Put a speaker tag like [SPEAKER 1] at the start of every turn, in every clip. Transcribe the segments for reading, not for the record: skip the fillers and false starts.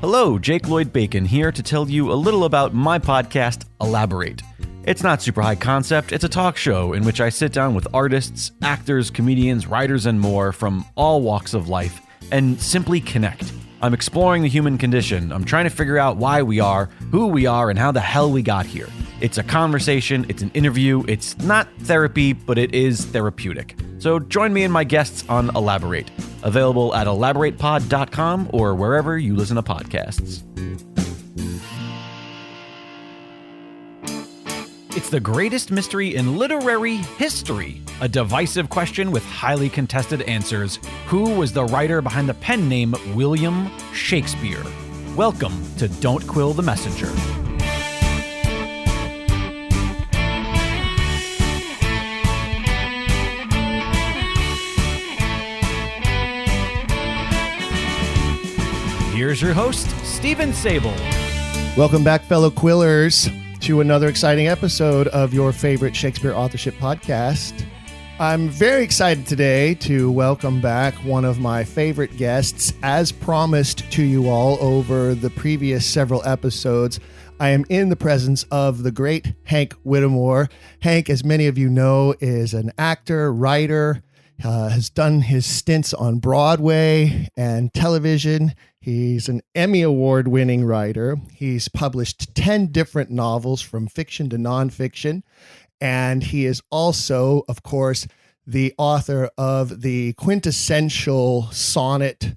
[SPEAKER 1] Hello, Jake Lloyd Bacon here to tell you a little about my podcast, Elaborate. It's not super high concept, it's a talk show in which I sit down with artists, actors, comedians, writers, and more from all walks of life and simply connect. I'm exploring the human condition. I'm trying to figure out why we are, who we are, and how the hell we got here. It's a conversation, it's an interview, it's not therapy, but it is therapeutic. So join me and my guests on Elaborate, available at elaboratepod.com or wherever you listen to podcasts. It's the greatest mystery in literary history. A divisive question with highly contested answers. Who was the writer behind the pen name William Shakespeare? Welcome to Don't Quill the Messenger. Here's your host, Stephen Sable.
[SPEAKER 2] Welcome back, fellow Quillers, to another exciting episode of your favorite Shakespeare Authorship podcast. I'm very excited today to welcome back one of my favorite guests. As promised to you all over the previous several episodes, I am in the presence of the great Hank Whittemore. Hank, as many of you know, is an actor, writer, has done his stints on Broadway and television. He's an Emmy Award-winning writer. He's published 10 different novels from fiction to nonfiction. And he is also, of course, the author of the quintessential sonnet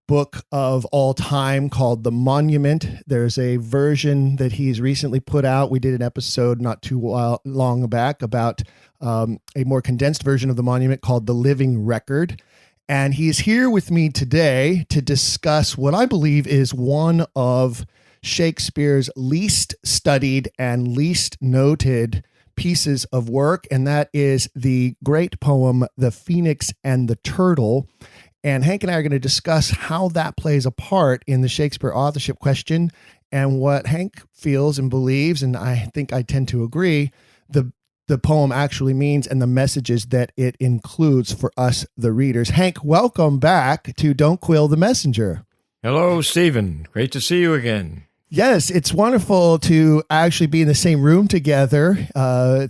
[SPEAKER 2] book of all time called The Monument. There's a version that he's recently put out. We did an episode not too long back about a more condensed version of The Monument called The Living Record. And he's here with me today to discuss what I believe is one of Shakespeare's least studied and least noted pieces of work, and that is the great poem, The Phoenix and the Turtle. And Hank and I are going to discuss how that plays a part in the Shakespeare authorship question and what Hank feels and believes, and I think I tend to agree, the poem actually means and the messages that it includes for us, the readers. Hank, welcome back to Don't Quill the Messenger.
[SPEAKER 3] Hello, Stephen. Great to see you again.
[SPEAKER 2] Yes, it's wonderful to actually be in the same room together.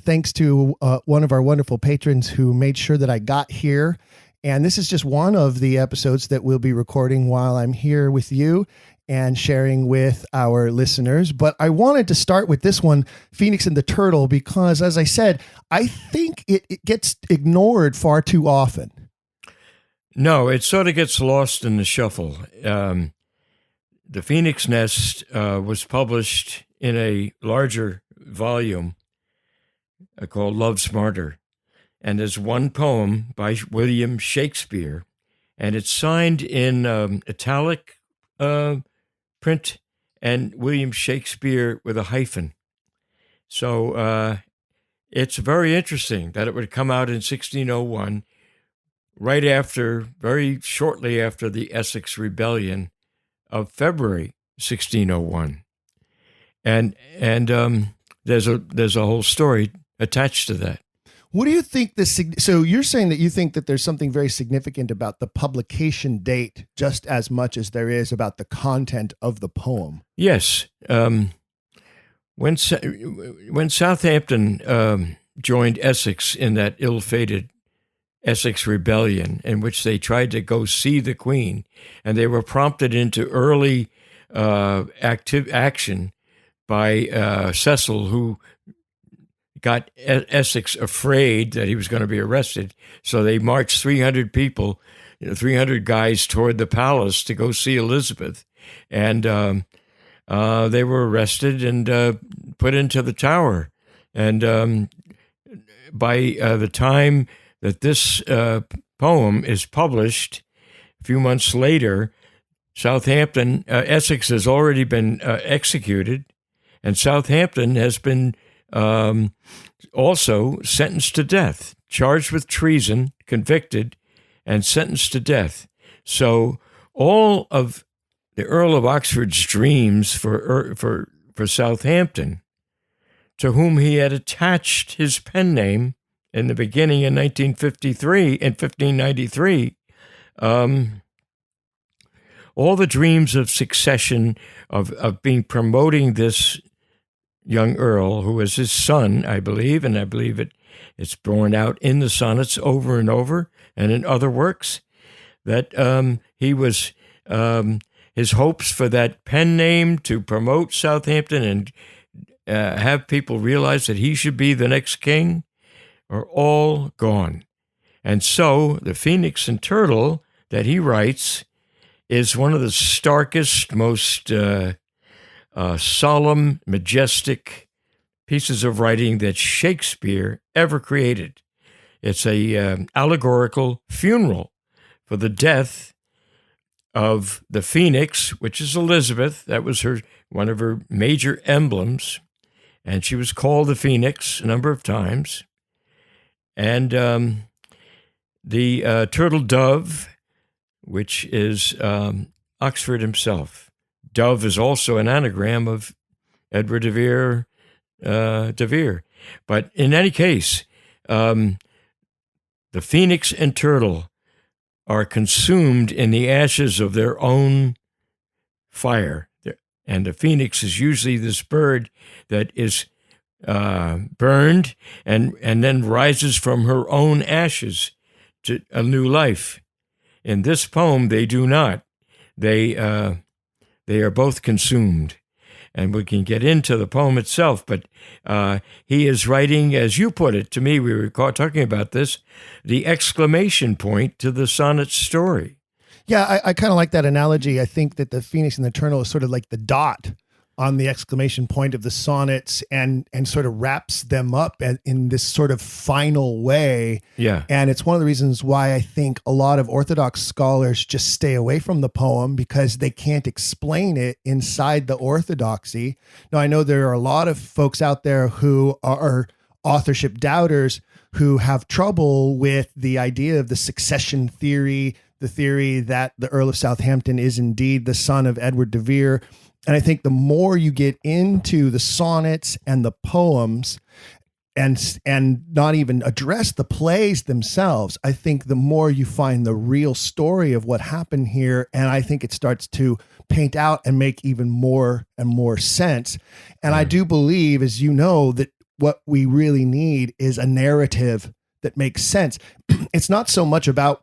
[SPEAKER 2] Thanks to one of our wonderful patrons who made sure that I got here. And this is just one of the episodes that we'll be recording while I'm here with you and sharing with our listeners. But I wanted to start with this one, Phoenix and the Turtle, because as I said, I think it gets ignored far too often.
[SPEAKER 3] No, it sort of gets lost in the shuffle. The Phoenix Nest was published in a larger volume called Love Smarter. And there's one poem by William Shakespeare, and it's signed in italic print and William Shakespeare with a hyphen. So it's very interesting that it would come out in 1601, right after, very shortly after the Essex Rebellion of February 1601. And there's a whole story attached to that.
[SPEAKER 2] What do you think so you're saying that you think that there's something very significant about the publication date just as much as there is about the content of the poem?
[SPEAKER 3] Yes. When Southampton joined Essex in that ill-fated Essex Rebellion, in which they tried to go see the Queen, and they were prompted into early active action by Cecil, who got Essex afraid that he was going to be arrested. So they marched 300 people, 300 guys toward the palace to go see Elizabeth. And they were arrested and put into the Tower. And by the time that this poem is published, a few months later, Southampton, Essex has already been executed, and Southampton has been also sentenced to death, charged with treason, convicted, and sentenced to death. So all of the Earl of Oxford's dreams for Southampton, to whom he had attached his pen name in the beginning in 1593, all the dreams of succession, of promoting this young earl, who was his son, I believe, and I believe it's borne out in the sonnets over and over and in other works, that he was, his hopes for that pen name to promote Southampton and have people realize that he should be the next king are all gone. And so the Phoenix and Turtle that he writes is one of the starkest, most solemn, majestic pieces of writing that Shakespeare ever created. It's a allegorical funeral for the death of the Phoenix, which is Elizabeth. That was one of her major emblems, and she was called the Phoenix a number of times. And the turtle dove, which is Oxford himself. Dove is also an anagram of Edward de Vere. But in any case, the Phoenix and turtle are consumed in the ashes of their own fire. And the Phoenix is usually this bird that is burned and then rises from her own ashes to a new life. In this poem, they do not. They are both consumed. And we can get into the poem itself, but he is writing, as you put it to me, we were talking about this, the exclamation point to the sonnet story.
[SPEAKER 2] Yeah, I kind of like that analogy. I think that the Phoenix and the Turtle is sort of like the dot on the exclamation point of the sonnets and sort of wraps them up in this sort of final way.
[SPEAKER 3] Yeah.
[SPEAKER 2] And it's one of the reasons why I think a lot of Orthodox scholars just stay away from the poem, because they can't explain it inside the orthodoxy. Now, I know there are a lot of folks out there who are authorship doubters who have trouble with the idea of the succession theory, the theory that the Earl of Southampton is indeed the son of Edward de Vere. And I think the more you get into the sonnets and the poems and not even address the plays themselves, I think the more you find the real story of what happened here. And I think it starts to paint out and make even more and more sense. And I do believe, as you know, that what we really need is a narrative that makes sense. It's not so much about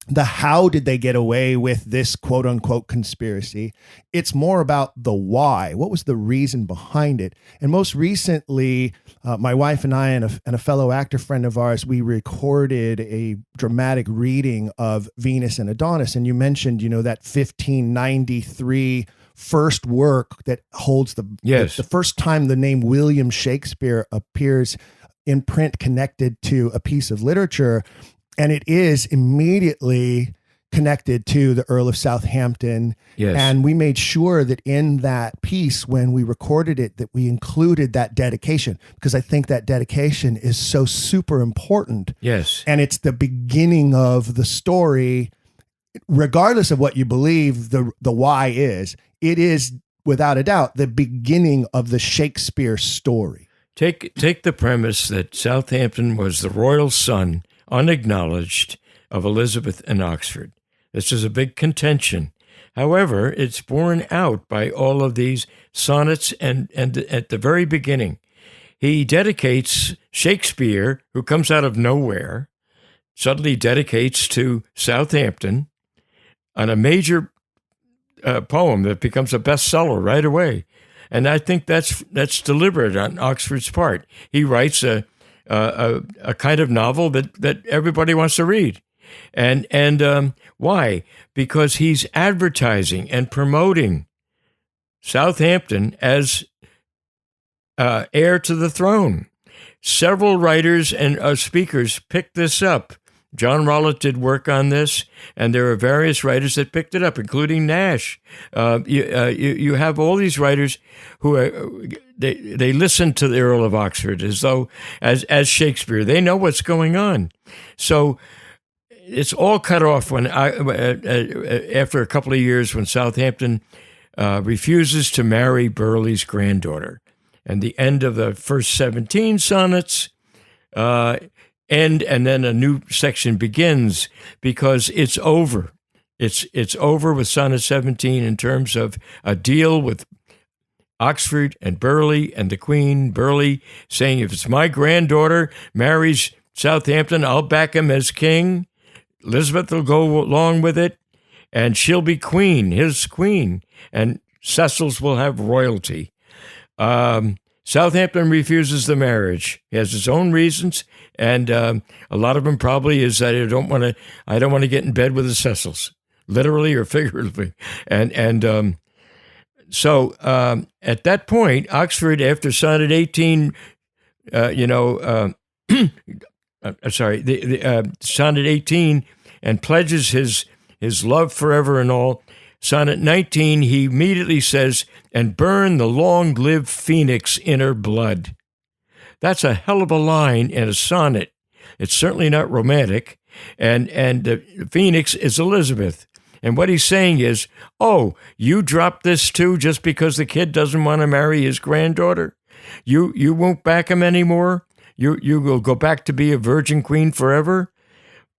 [SPEAKER 2] the how did they get away with this quote unquote conspiracy. It's more about the why. What was the reason behind it? And most recently, my wife and I and a fellow actor friend of ours, we recorded a dramatic reading of Venus and Adonis. And you mentioned, that 1593 first work that holds the first time the name William Shakespeare appears in print connected to a piece of literature. And it is immediately connected to the Earl of Southampton.
[SPEAKER 3] Yes.
[SPEAKER 2] And we made sure that in that piece, when we recorded it, that we included that dedication, because I think that dedication is so super important.
[SPEAKER 3] Yes.
[SPEAKER 2] And it's the beginning of the story, regardless of what you believe the why is. It is, without a doubt, the beginning of the Shakespeare story.
[SPEAKER 3] Take the premise that Southampton was the royal son, unacknowledged, of Elizabeth and Oxford. This is a big contention. However, it's borne out by all of these sonnets, and at the very beginning, he dedicates Shakespeare, who comes out of nowhere, suddenly dedicates to Southampton on a major poem that becomes a bestseller right away. And I think that's deliberate on Oxford's part. He writes a kind of novel that everybody wants to read. And why? Because he's advertising and promoting Southampton as heir to the throne. Several writers and speakers picked this up. John Rollitt did work on this, and there are various writers that picked it up, including Nash. You have all these writers who they listen to the Earl of Oxford as though as Shakespeare. They know what's going on. So it's all cut off when after a couple of years, when Southampton refuses to marry Burleigh's granddaughter, and the end of the first 17 sonnets. And then a new section begins because it's over. It's over with Sonnet 17 in terms of a deal with Oxford and Burleigh and the Queen. Burleigh saying, if it's my granddaughter marries Southampton, I'll back him as king. Elizabeth will go along with it, and she'll be queen, his queen, and Cecil's will have royalty. Southampton refuses the marriage. He has his own reasons, and a lot of them probably is that I don't want to get in bed with the Cecils, literally or figuratively. So at that point, Oxford, after Sonnet 18, Sonnet 18, and pledges his love forever and all. Sonnet 19, he immediately says, and burn the long-lived phoenix in her blood. That's a hell of a line in a sonnet. It's certainly not romantic. And the phoenix is Elizabeth. And what he's saying is, oh, you dropped this too just because the kid doesn't want to marry his granddaughter? You won't back him anymore? You will go back to be a virgin queen forever?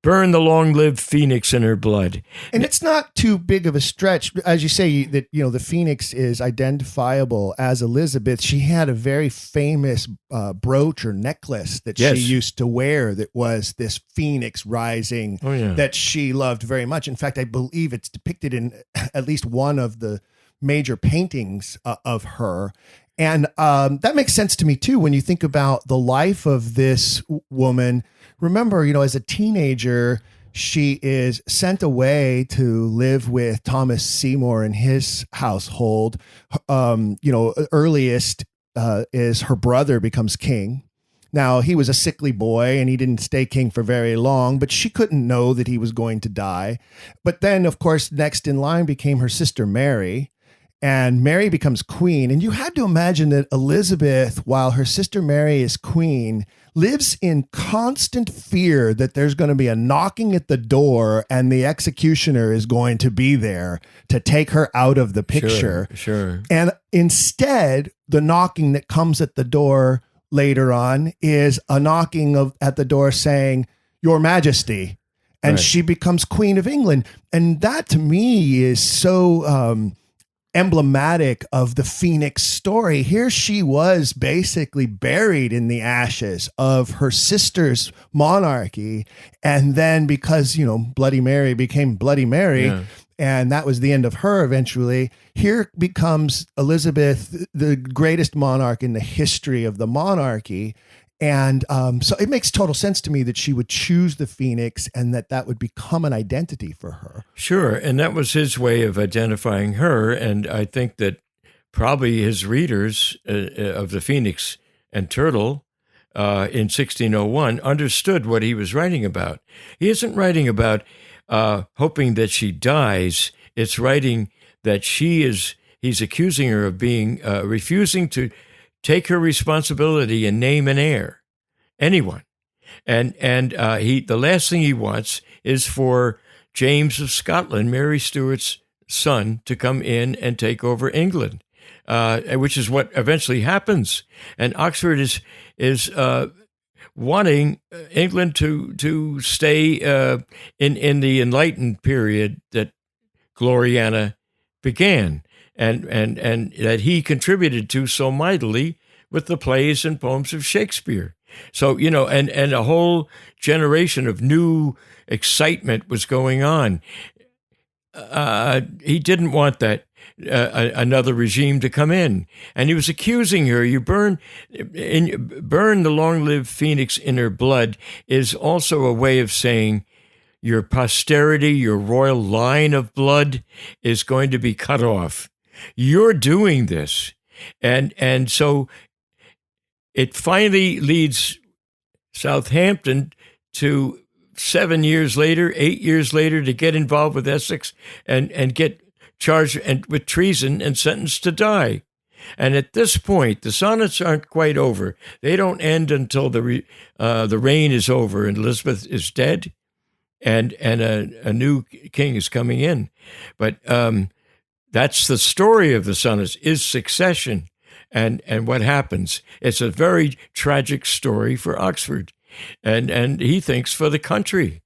[SPEAKER 3] Burn the long-lived phoenix in her blood.
[SPEAKER 2] And it's not too big of a stretch. As you say, that the phoenix is identifiable as Elizabeth. She had a very famous brooch or necklace that she used to wear that was this phoenix rising that she loved very much. In fact, I believe it's depicted in at least one of the major paintings of her. And that makes sense to me, too, when you think about the life of this woman. Remember, as a teenager, she is sent away to live with Thomas Seymour in his household. Earliest is her brother becomes king. Now, he was a sickly boy and he didn't stay king for very long, but she couldn't know that he was going to die. But then, of course, next in line became her sister Mary. And Mary becomes queen. And you had to imagine that Elizabeth, while her sister Mary is queen, lives in constant fear that there's going to be a knocking at the door and the executioner is going to be there to take her out of the picture.
[SPEAKER 3] Sure.
[SPEAKER 2] And instead, the knocking that comes at the door later on is a knocking at the door saying, Your Majesty. And she becomes Queen of England. And that to me is so emblematic of the Phoenix story. Here she was basically buried in the ashes of her sister's monarchy. And then because, Bloody Mary became Bloody Mary, and that was the end of her eventually, here becomes Elizabeth, the greatest monarch in the history of the monarchy. And so it makes total sense to me that she would choose the phoenix and that would become an identity for her.
[SPEAKER 3] Sure. And that was his way of identifying her. And I think that probably his readers of the Phoenix and Turtle in 1601 understood what he was writing about. He isn't writing about hoping that she dies. It's writing that he's accusing her of being, refusing to take her responsibility and name an heir, anyone. And the last thing he wants is for James of Scotland, Mary Stuart's son, to come in and take over England, which is what eventually happens. And Oxford is wanting England to stay in the Enlightened period that Gloriana began. And that he contributed to so mightily with the plays and poems of Shakespeare. So, and a whole generation of new excitement was going on. He didn't want that another regime to come in. And he was accusing her. You burn the long-lived phoenix in her blood is also a way of saying your posterity, your royal line of blood is going to be cut off. You're doing this. And so it finally leads Southampton to 8 years later, to get involved with Essex and get charged with treason and sentenced to die. And at this point, the sonnets aren't quite over. They don't end until the reign is over and Elizabeth is dead and a new king is coming in. But that's the story of the Sonnets, is succession and what happens. It's a very tragic story for Oxford. And he thinks for the country.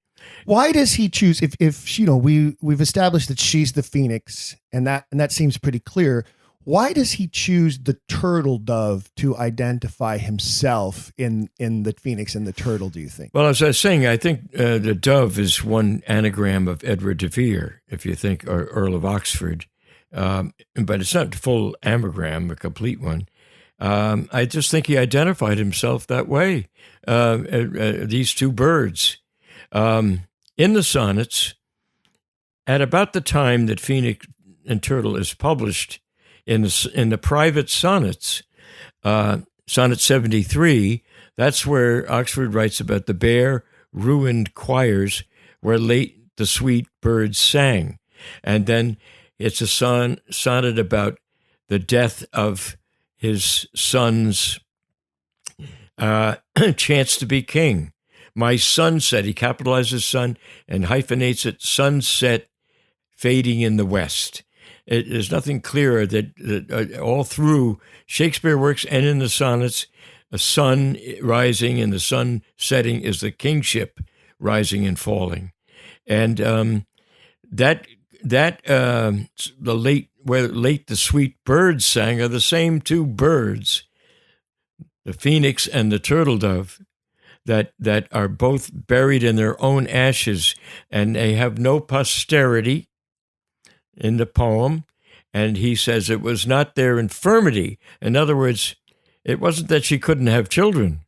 [SPEAKER 2] Why does he choose? If we've established that she's the phoenix, and that seems pretty clear. Why does he choose the turtle dove to identify himself in the phoenix and the turtle, do you think?
[SPEAKER 3] Well, as I was saying, I think the dove is one anagram of Edward de Vere, if you think, or Earl of Oxford. But it's not a full anagram, a complete one. I just think he identified himself that way. These two birds. In the sonnets, at about the time that Phoenix and Turtle is published, in the private sonnets, Sonnet 73, that's where Oxford writes about the bare, ruined choirs where late the sweet birds sang. And then it's a sonnet about the death of his son's chance to be king. My sunset, he capitalizes son and hyphenates it, sunset fading in the west. There's nothing clearer that all through Shakespeare works and in the sonnets, a sun rising and the sun setting is the kingship rising and falling. And the late the sweet birds sang are the same two birds, the phoenix and the turtle dove, that are both buried in their own ashes, and they have no posterity in the poem. And he says it was not their infirmity. In other words, it wasn't that she couldn't have children.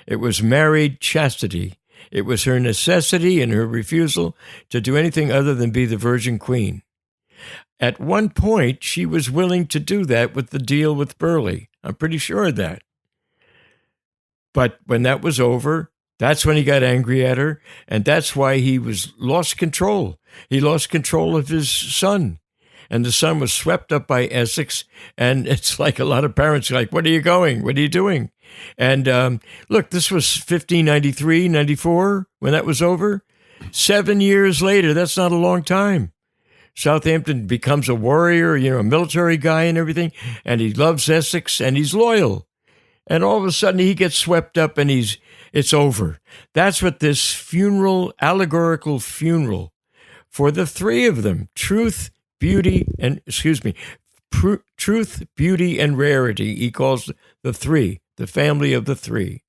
[SPEAKER 3] It was married chastity. It was her necessity and her refusal to do anything other than be the Virgin Queen. At one point, she was willing to do that with the deal with Burleigh. I'm pretty sure of that. But when that was over, that's when he got angry at her, and that's why he lost control. He lost control of his son, and the son was swept up by Essex, and it's like a lot of parents are like, what are you going? What are you doing? And look, this was 1593, 94, when that was over. 7 years later, that's not a long time. Southampton becomes a warrior, a military guy and everything, and he loves Essex, and he's loyal. And all of a sudden, he gets swept up, and it's over. That's what this allegorical funeral, for the three of them, truth, beauty, and rarity, he calls the three, the family of the three.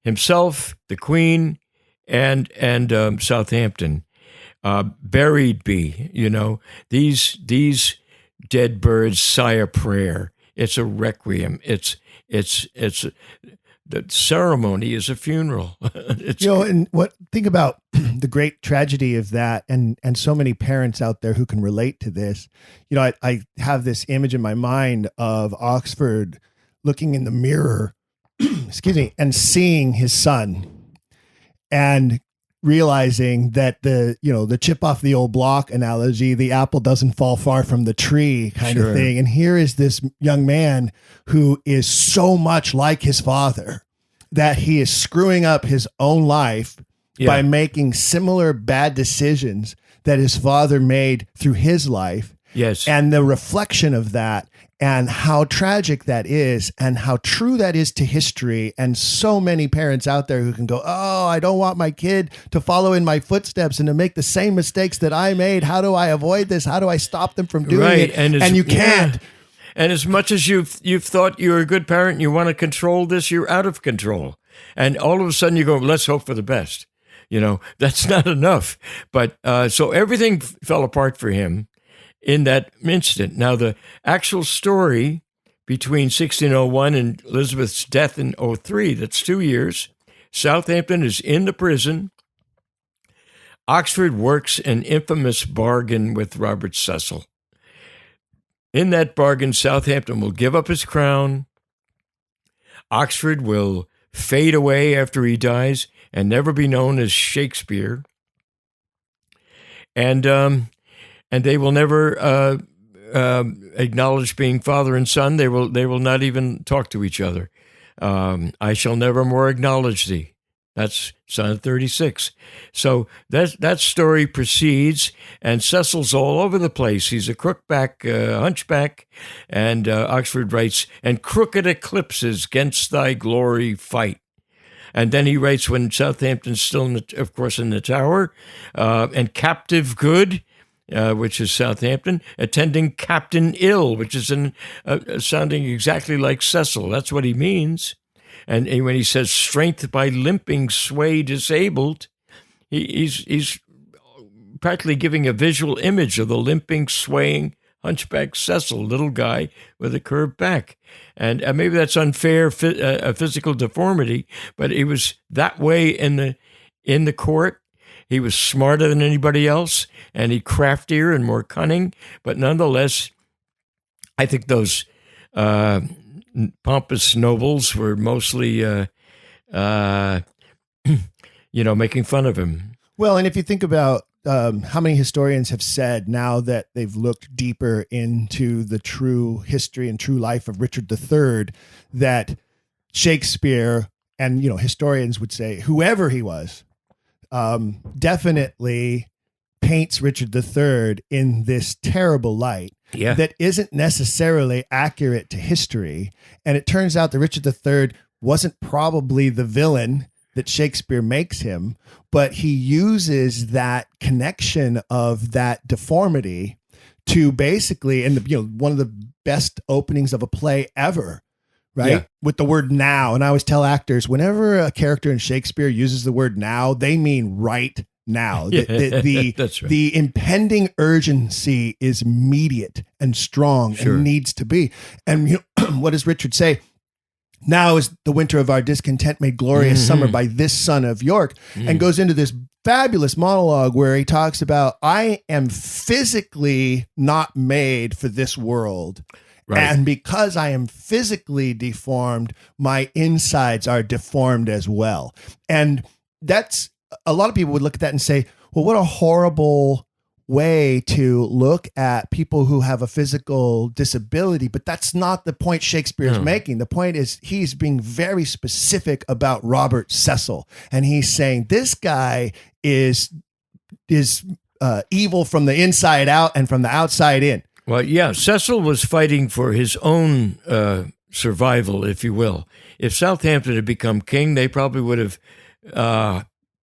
[SPEAKER 3] Himself, the Queen, and Southampton. Buried be, these dead birds sigh a prayer. It's a requiem. It's the ceremony is a funeral.
[SPEAKER 2] Think about the great tragedy of that, and so many parents out there who can relate to this. I have this image in my mind of Oxford looking in the mirror, excuse me, and seeing his son, and realizing that the chip off the old block analogy, the apple doesn't fall far from the tree kind of thing. And here is this young man who is so much like his father that he is screwing up his own life by making similar bad decisions that his father made through his life.
[SPEAKER 3] Yes.
[SPEAKER 2] And the reflection of that, and how tragic that is, and how true that is to history. And so many parents out there who can go, oh, I don't want my kid to follow in my footsteps and to make the same mistakes that I made. How do I avoid this? How do I stop them from doing it? And you can't.
[SPEAKER 3] Yeah. And as much as you've thought you're a good parent and you want to control this, you're out of control. And all of a sudden you go, let's hope for the best. That's not enough. But so everything fell apart for him in that instant. Now, the actual story between 1601 and Elizabeth's death in 03, that's 2 years. Southampton is in the prison. Oxford works an infamous bargain with Robert Cecil. In that bargain, Southampton will give up his crown. Oxford will fade away after he dies and never be known as Shakespeare. And they will never acknowledge being father and son. They will not even talk to each other. I shall never more acknowledge thee. That's Sonnet 36. So that story proceeds, and Cecil's all over the place. He's a crookback, hunchback, and Oxford writes, and crooked eclipses 'gainst thy glory fight. And then he writes when Southampton's still, of course, in the Tower, and captive good, which is Southampton, attending captain ill, which is sounding exactly like Cecil. That's what he means. And when he says strength by limping sway disabled, he's practically giving a visual image of the limping, swaying, hunchback Cecil, little guy with a curved back. And maybe that's unfair, a physical deformity, but he was that way in the court. He was smarter than anybody else, and he craftier and more cunning. But nonetheless, I think those pompous nobles were mostly, making fun of him.
[SPEAKER 2] Well, and if you think about how many historians have said now that they've looked deeper into the true history and true life of Richard III, that Shakespeare and, historians would say whoever he was, definitely paints Richard III in this terrible light that isn't necessarily accurate to history. And it turns out that Richard III wasn't probably the villain that Shakespeare makes him, but he uses that connection of that deformity to basically, and one of the best openings of a play ever, right? Yeah. With the word now. And I always tell actors, whenever a character in Shakespeare uses the word now, they mean right now. That's right. The impending urgency is immediate and strong and needs to be. And what does Richard say? Now is the winter of our discontent made glorious summer by this son of York, and goes into this fabulous monologue where he talks about, I am physically not made for this world. Right. And because I am physically deformed, my insides are deformed as well. And that's, a lot of people would look at that and say, well, what a horrible way to look at people who have a physical disability. But that's not the point Shakespeare is making. The point is he's being very specific about Robert Cecil. And he's saying this guy is evil from the inside out and from the outside in.
[SPEAKER 3] Well, yeah, Cecil was fighting for his own survival, if you will. If Southampton had become king, they probably would have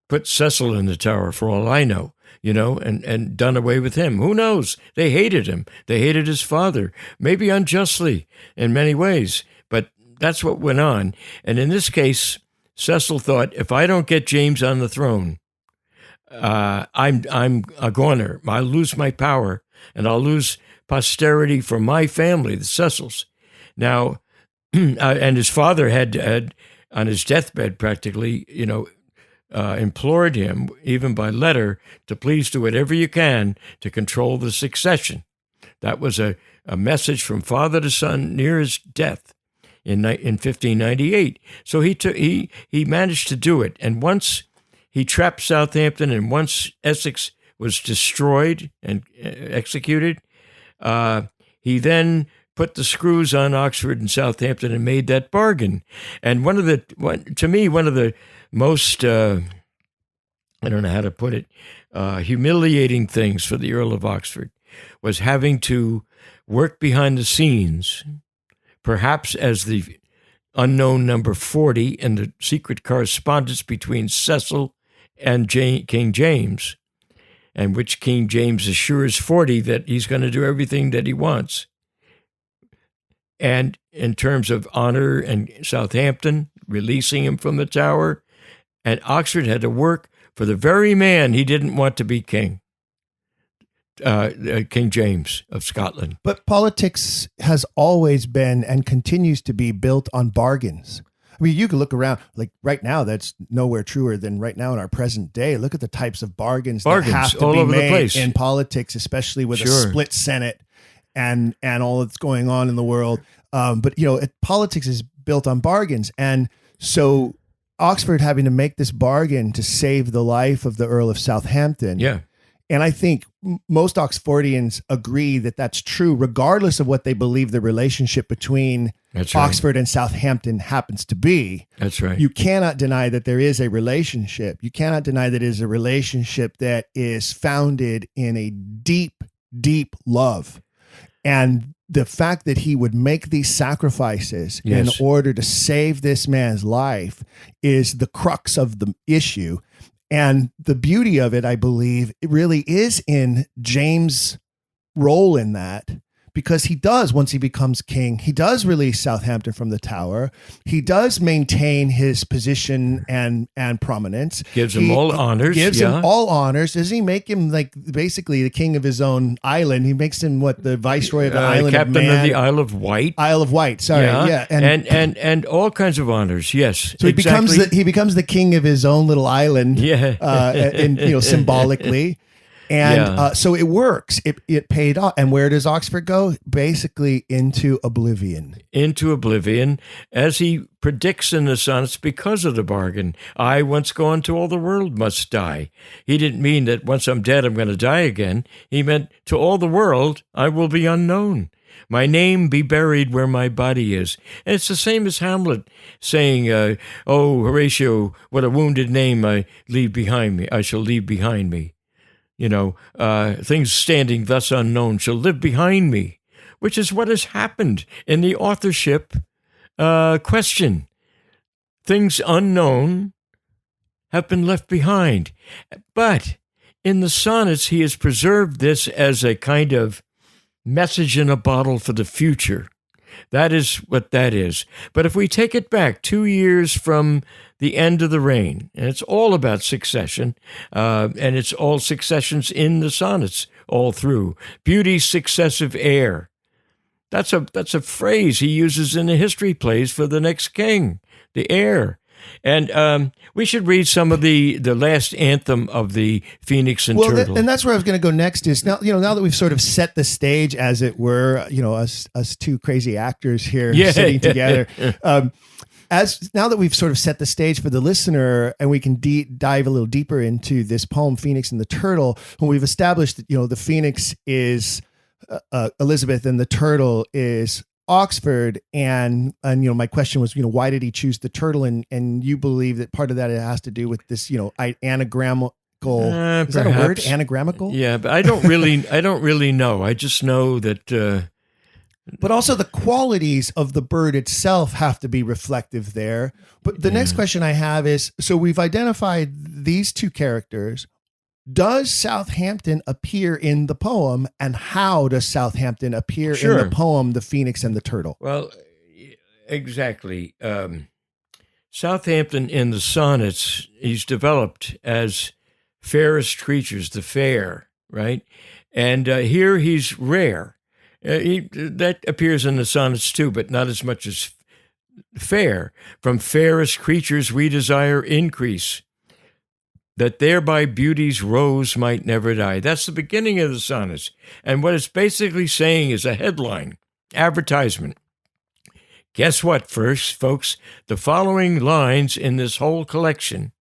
[SPEAKER 3] put Cecil in the Tower, for all I know. And done away with him. Who knows? They hated him. They hated his father, maybe unjustly in many ways, but that's what went on. And in this case, Cecil thought, if I don't get James on the throne, I'm a goner. I'll lose my power, and I'll lose posterity for my family, the Cecils. Now, and his father had on his deathbed practically, implored him, even by letter, to please do whatever you can to control the succession. That was a message from father to son near his death in 1598. So he managed to do it. And once he trapped Southampton, and once Essex was destroyed and executed, he then put the screws on Oxford and Southampton and made that bargain. And one of the most, I don't know how to put it, humiliating things for the Earl of Oxford was having to work behind the scenes, perhaps as the unknown number 40 in the secret correspondence between Cecil and King James, and which King James assures 40 that he's going to do everything that he wants. And in terms of honor and Southampton, releasing him from the Tower, and Oxford had to work for the very man he didn't want to be king, King James of Scotland.
[SPEAKER 2] But politics has always been and continues to be built on bargains. I mean, you can look around, like right now, that's nowhere truer than right now in our present day. Look at the types of bargains that have to be made in politics, especially with a split Senate and all that's going on in the world. But politics is built on bargains. And so Oxford having to make this bargain to save the life of the Earl of Southampton. Yeah. And I think most Oxfordians agree that that's true, regardless of what they believe the relationship between Oxford and Southampton happens to be.
[SPEAKER 3] That's right.
[SPEAKER 2] You cannot deny that there is a relationship. You cannot deny that it is a relationship that is founded in a deep, deep love. And the fact that he would make these sacrifices in order to save this man's life is the crux of the issue. And the beauty of it, I believe, it really is in James' role in that, because he does, once he becomes king, he does release Southampton from the Tower. He does maintain his position and prominence.
[SPEAKER 3] Gives him all honors.
[SPEAKER 2] Gives him all honors. Does he make him like basically the king of his own island? He makes him the viceroy of the island
[SPEAKER 3] captain
[SPEAKER 2] of Man.
[SPEAKER 3] of the Isle of Wight.
[SPEAKER 2] Isle of Wight. Sorry, yeah.
[SPEAKER 3] And all kinds of honors. Yes.
[SPEAKER 2] So he becomes the king of his own little island.
[SPEAKER 3] Yeah.
[SPEAKER 2] And symbolically. And so it works. It paid off. And where does Oxford go? Basically into oblivion.
[SPEAKER 3] Into oblivion, as he predicts in the sonnets, because of the bargain. I, once gone to all the world, must die. He didn't mean that once I'm dead, I'm going to die again. He meant to all the world, I will be unknown. My name be buried where my body is. And it's the same as Hamlet saying, oh, Horatio, what a wounded name I leave behind me. I shall leave behind me. Things standing thus unknown shall live behind me, which is what has happened in the authorship question. Things unknown have been left behind. But in the sonnets, he has preserved this as a kind of message in a bottle for the future. That is what that is. But if we take it back 2 years from the end of the reign, and it's all about succession, and it's all successions in the sonnets all through. Beauty's successive heir. That's a phrase he uses in the history plays for the next king, the heir. And we should read some of the last anthem of the Phoenix and Turtle.
[SPEAKER 2] And that's where I was going to go next. Is now that we've sort of set the stage, as it were, us two crazy actors here sitting together. Now that we've sort of set the stage for the listener, and we can dive a little deeper into this poem, Phoenix and the Turtle, when we've established that the Phoenix is Elizabeth and the Turtle is Oxford, and my question was, why did he choose the turtle? And you believe that part of that has to do with this, anagrammical. Is that a word? Anagrammical?
[SPEAKER 3] Yeah, but I don't really know. I just know that.
[SPEAKER 2] But also the qualities of the bird itself have to be reflective there. But the next question I have is: so we've identified these two characters. Does Southampton appear in the poem, and how does Southampton appear in the poem, The Phoenix and the Turtle?
[SPEAKER 3] Well, exactly. Southampton in the sonnets, he's developed as fairest creatures, the fair, right? And here he's rare. That appears in the sonnets too, but not as much as fair. From fairest creatures we desire increase, that thereby beauty's rose might never die. That's the beginning of the sonnets. And what it's basically saying is a headline, advertisement. Guess what, first, folks? The following lines in this whole collection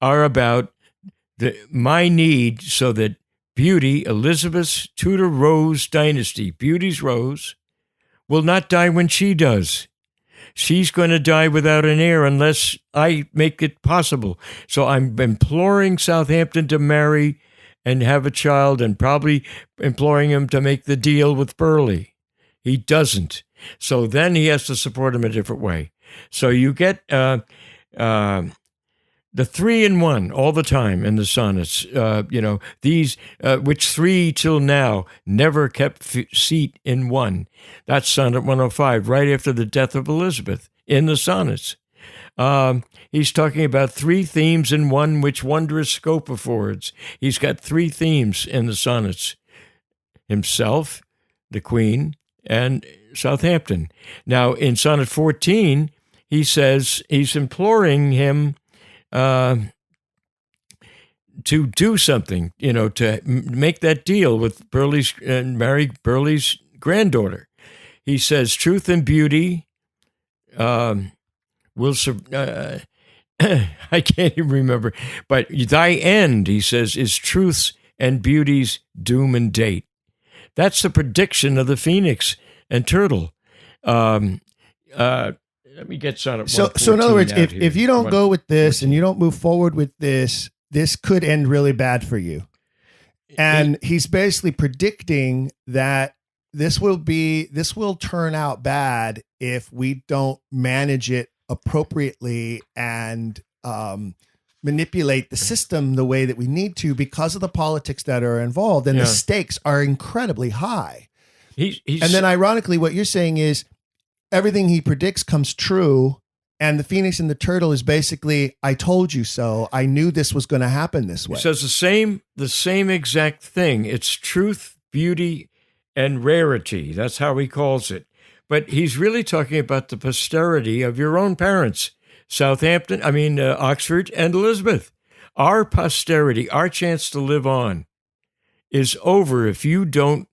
[SPEAKER 3] are about my need so that Beauty, Elizabeth's Tudor Rose dynasty, Beauty's Rose, will not die when she does. She's going to die without an heir unless I make it possible. So I'm imploring Southampton to marry and have a child, and probably imploring him to make the deal with Burleigh. He doesn't. So then he has to support him a different way. So you get the 3 in 1 all the time in the sonnets, these, which 3 till now never kept seat in 1. That's Sonnet 105, right after the death of Elizabeth in the sonnets. He's talking about 3 themes in 1, which wondrous scope affords. He's got 3 themes in the sonnets: himself, the Queen, and Southampton. Now, in Sonnet 14, he says he's imploring him to do something, to make that deal with Burleigh's and marry Burleigh's granddaughter. He says, truth and beauty will, I can't even remember, but thy end, he says, is truth's and beauty's doom and date. That's the prediction of the Phoenix and Turtle. Let me get Sonnet 114.
[SPEAKER 2] So in other words, if you don't go with this and you don't move forward with this could end really bad for you. And he's basically predicting that this will turn out bad if we don't manage it appropriately and manipulate the system the way that we need to because of the politics that are involved, and the stakes are incredibly high. And then ironically, what you're saying is everything he predicts comes true. And the Phoenix and the Turtle is basically, I told you so. I knew this was going to happen this way.
[SPEAKER 3] He says the same exact thing. It's truth, beauty, and rarity. That's how he calls it. But he's really talking about the posterity of your own parents, Oxford and Elizabeth. Our posterity, our chance to live on, is over if you don't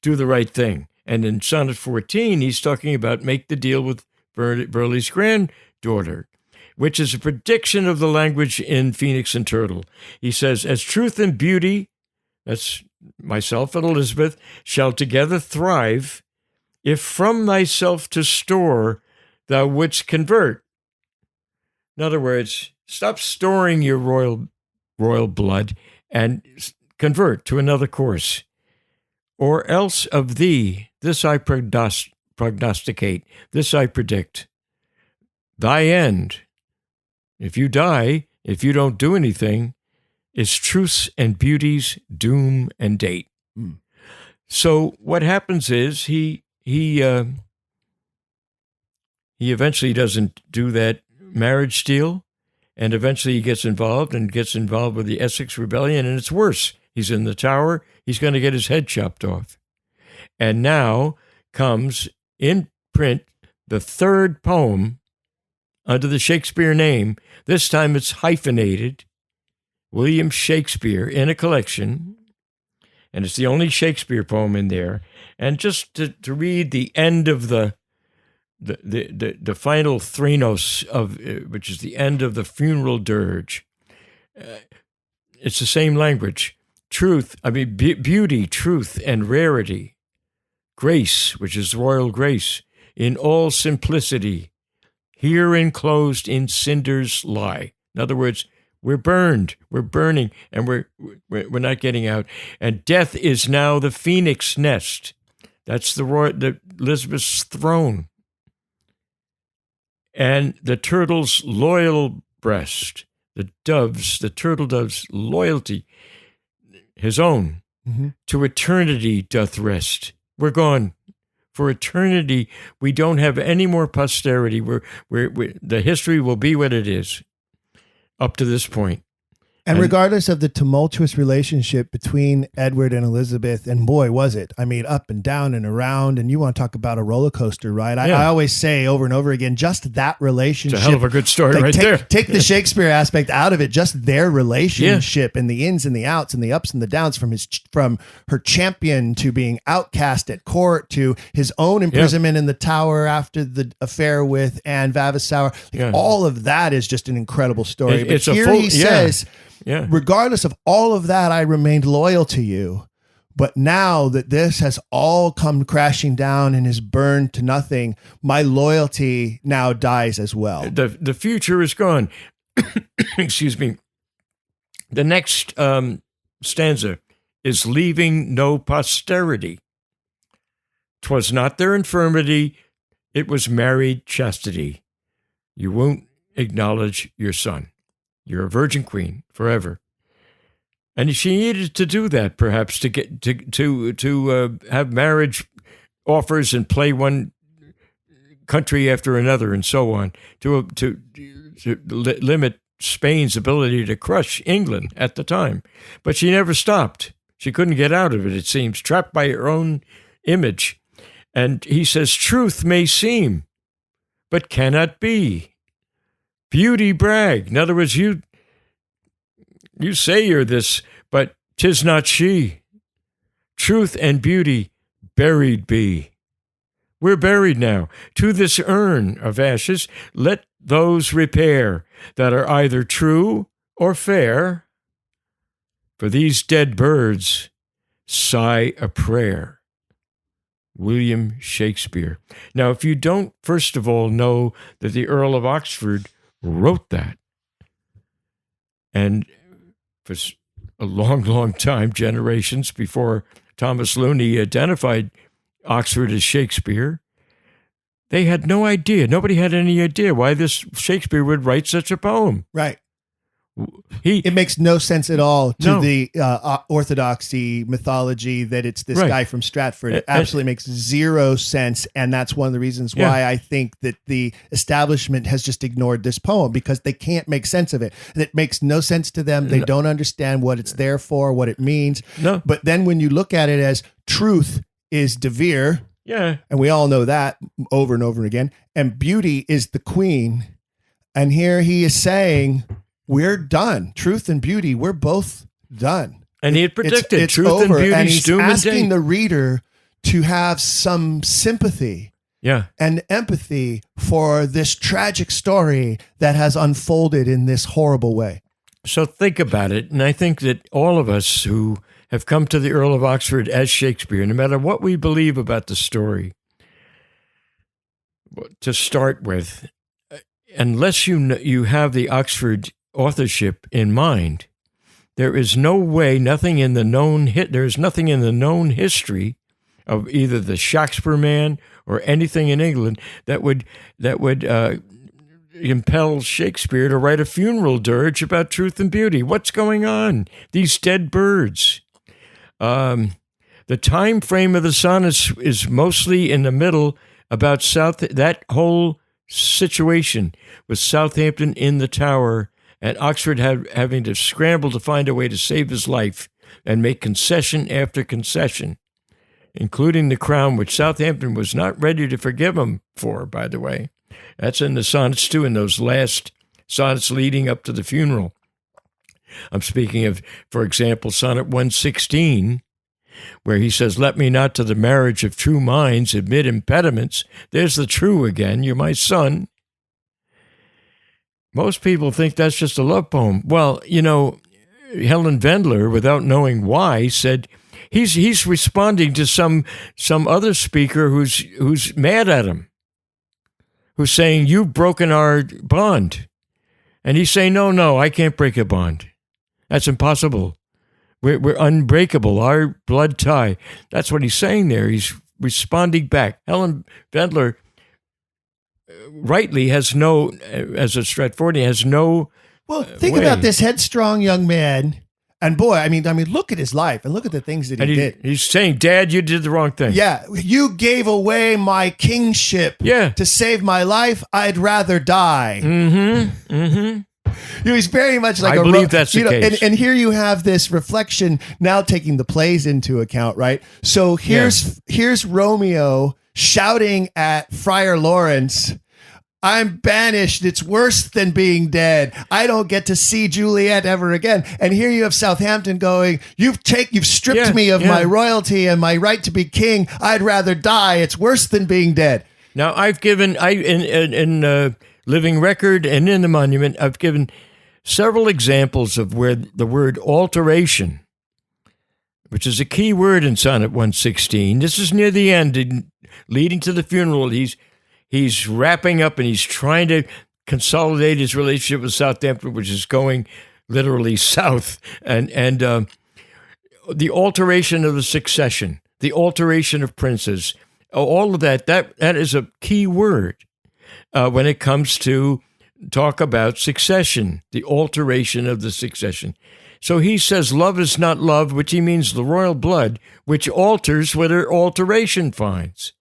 [SPEAKER 3] do the right thing. And in Sonnet 14, he's talking about make the deal with Burleigh's granddaughter, which is a prediction of the language in Phoenix and Turtle. He says, as truth and beauty, that's myself and Elizabeth, shall together thrive, if from thyself to store thou wouldst convert. In other words, stop storing your royal blood and convert to another course. Or else of thee, this I prognosticate, this I predict. Thy end, if you die, if you don't do anything, is truth's and beauty's doom and date. So what happens is he eventually doesn't do that marriage deal, and eventually he gets involved with the Essex Rebellion, and it's worse. He's in the Tower. He's going to get his head chopped off. And now comes in print the third poem under the Shakespeare name. This time it's hyphenated, William Shakespeare, in a collection, and it's the only Shakespeare poem in there. And just to read the end of the final threnos of which is the end of the funeral dirge. It's the same language. Beauty, truth, and rarity. Grace, which is royal grace, in all simplicity, here enclosed in cinders lie. In other words, we're burned, we're burning, and we're not getting out. And death is now the phoenix nest. That's the Elizabeth's throne. And the turtle's loyal breast, the turtle dove's loyalty, his own, to eternity doth rest. We're gone. For eternity, we don't have any more posterity. The history will be what it is up to this point.
[SPEAKER 2] And regardless of the tumultuous relationship between Edward and Elizabeth, and boy, was it, up and down and around, and you want to talk about a roller coaster ride. I always say over and over again, just that relationship.
[SPEAKER 3] It's a hell of a good story there.
[SPEAKER 2] Take the Shakespeare aspect out of it, just their relationship and the ins and the outs and the ups and the downs from her champion to being outcast at court to his own imprisonment in the Tower after the affair with Anne Vavasour. All of that is just an incredible story. But here he says, regardless of all of that, I remained loyal to you. But now that this has all come crashing down and is burned to nothing, my loyalty now dies as well.
[SPEAKER 3] The future is gone. Excuse me. The next stanza is leaving no posterity. 'Twas not their infirmity, it was married chastity. You won't acknowledge your son. You're a virgin queen forever. And she needed to do that, perhaps, to get to have marriage offers and play one country after another and so on, to limit Spain's ability to crush England at the time. But she never stopped. She couldn't get out of it, it seems, trapped by her own image. And he says, truth may seem, but cannot be. Beauty brag. In other words, you say you're this, but 'tis not she. Truth and beauty buried be. We're buried now. To this urn of ashes, let those repair that are either true or fair. For these dead birds sigh a prayer. William Shakespeare. Now, if you don't, first of all, know that the Earl of Oxford wrote that, and for a long, long time, generations before Thomas Looney identified Oxford as Shakespeare, they had no idea. Nobody had any idea why this Shakespeare would write such a poem.
[SPEAKER 2] Right. It makes no sense at all to the orthodoxy mythology that it's this guy from Stratford. It absolutely makes zero sense. And that's one of the reasons why I think that the establishment has just ignored this poem, because they can't make sense of it. It makes no sense to them. They don't understand what it's there for, what it means.
[SPEAKER 3] No.
[SPEAKER 2] But then when you look at it as truth is De Vere, and we all know that over and over again, and beauty is the queen. And here he is saying, we're done. Truth and beauty, we're both done.
[SPEAKER 3] And he had predicted
[SPEAKER 2] it's
[SPEAKER 3] truth
[SPEAKER 2] over,
[SPEAKER 3] and beauty.
[SPEAKER 2] And he's
[SPEAKER 3] doom
[SPEAKER 2] asking
[SPEAKER 3] and day.
[SPEAKER 2] the reader to have some sympathy and empathy for this tragic story that has unfolded in this horrible way.
[SPEAKER 3] So think about it. And I think that all of us who have come to the Earl of Oxford as Shakespeare, no matter what we believe about the story, to start with, unless you have the Oxford authorship in mind, there is no way, there is nothing in the known history of either the Shakespeare man or anything in England that would impel Shakespeare to write a funeral dirge about truth and beauty. What's going on? These dead birds. The time frame of the sonnets is mostly in the middle, about that whole situation with Southampton in the Tower and Oxford having to scramble to find a way to save his life and make concession after concession, including the crown, which Southampton was not ready to forgive him for, by the way. That's in the sonnets too, in those last sonnets leading up to the funeral. I'm speaking of, for example, Sonnet 116, where he says, "Let me not to the marriage of true minds admit impediments." There's the true again. You're my son. Most people think that's just a love poem. Well, Helen Vendler, without knowing why, said he's responding to some other speaker who's mad at him, who's saying, "You've broken our bond." And he's saying, no, I can't break a bond. That's impossible. We're unbreakable, our blood tie. That's what he's saying there. He's responding back. Helen Vendler rightly has no, as a Stratfordian, has no
[SPEAKER 2] think about this headstrong young man. And boy, I mean, look at his life and look at the things that he did.
[SPEAKER 3] He's saying, "Dad, you did the wrong thing."
[SPEAKER 2] Yeah, you gave away my kingship to save my life. I'd rather die.
[SPEAKER 3] Mm-hmm. Mm-hmm.
[SPEAKER 2] He's very much like
[SPEAKER 3] I believe that's the case.
[SPEAKER 2] And here you have this reflection now taking the plays into account, right? So here's Romeo shouting at Friar Lawrence, "I'm banished. It's worse than being dead. I don't get to see Juliet ever again." And here you have Southampton going, "You've stripped me of my royalty and my right to be king. I'd rather die. It's worse than being dead."
[SPEAKER 3] Now I've given in Living Record and in the Monument, I've given several examples of where the word alteration, which is a key word in Sonnet 116. This is near the end, leading to the funeral. He's wrapping up and he's trying to consolidate his relationship with Southampton, which is going literally south. And the alteration of the succession, the alteration of princes, all of that is a key word when it comes to talk about succession, the alteration of the succession. So he says, "Love is not love," which he means the royal blood, which alters whether alteration finds,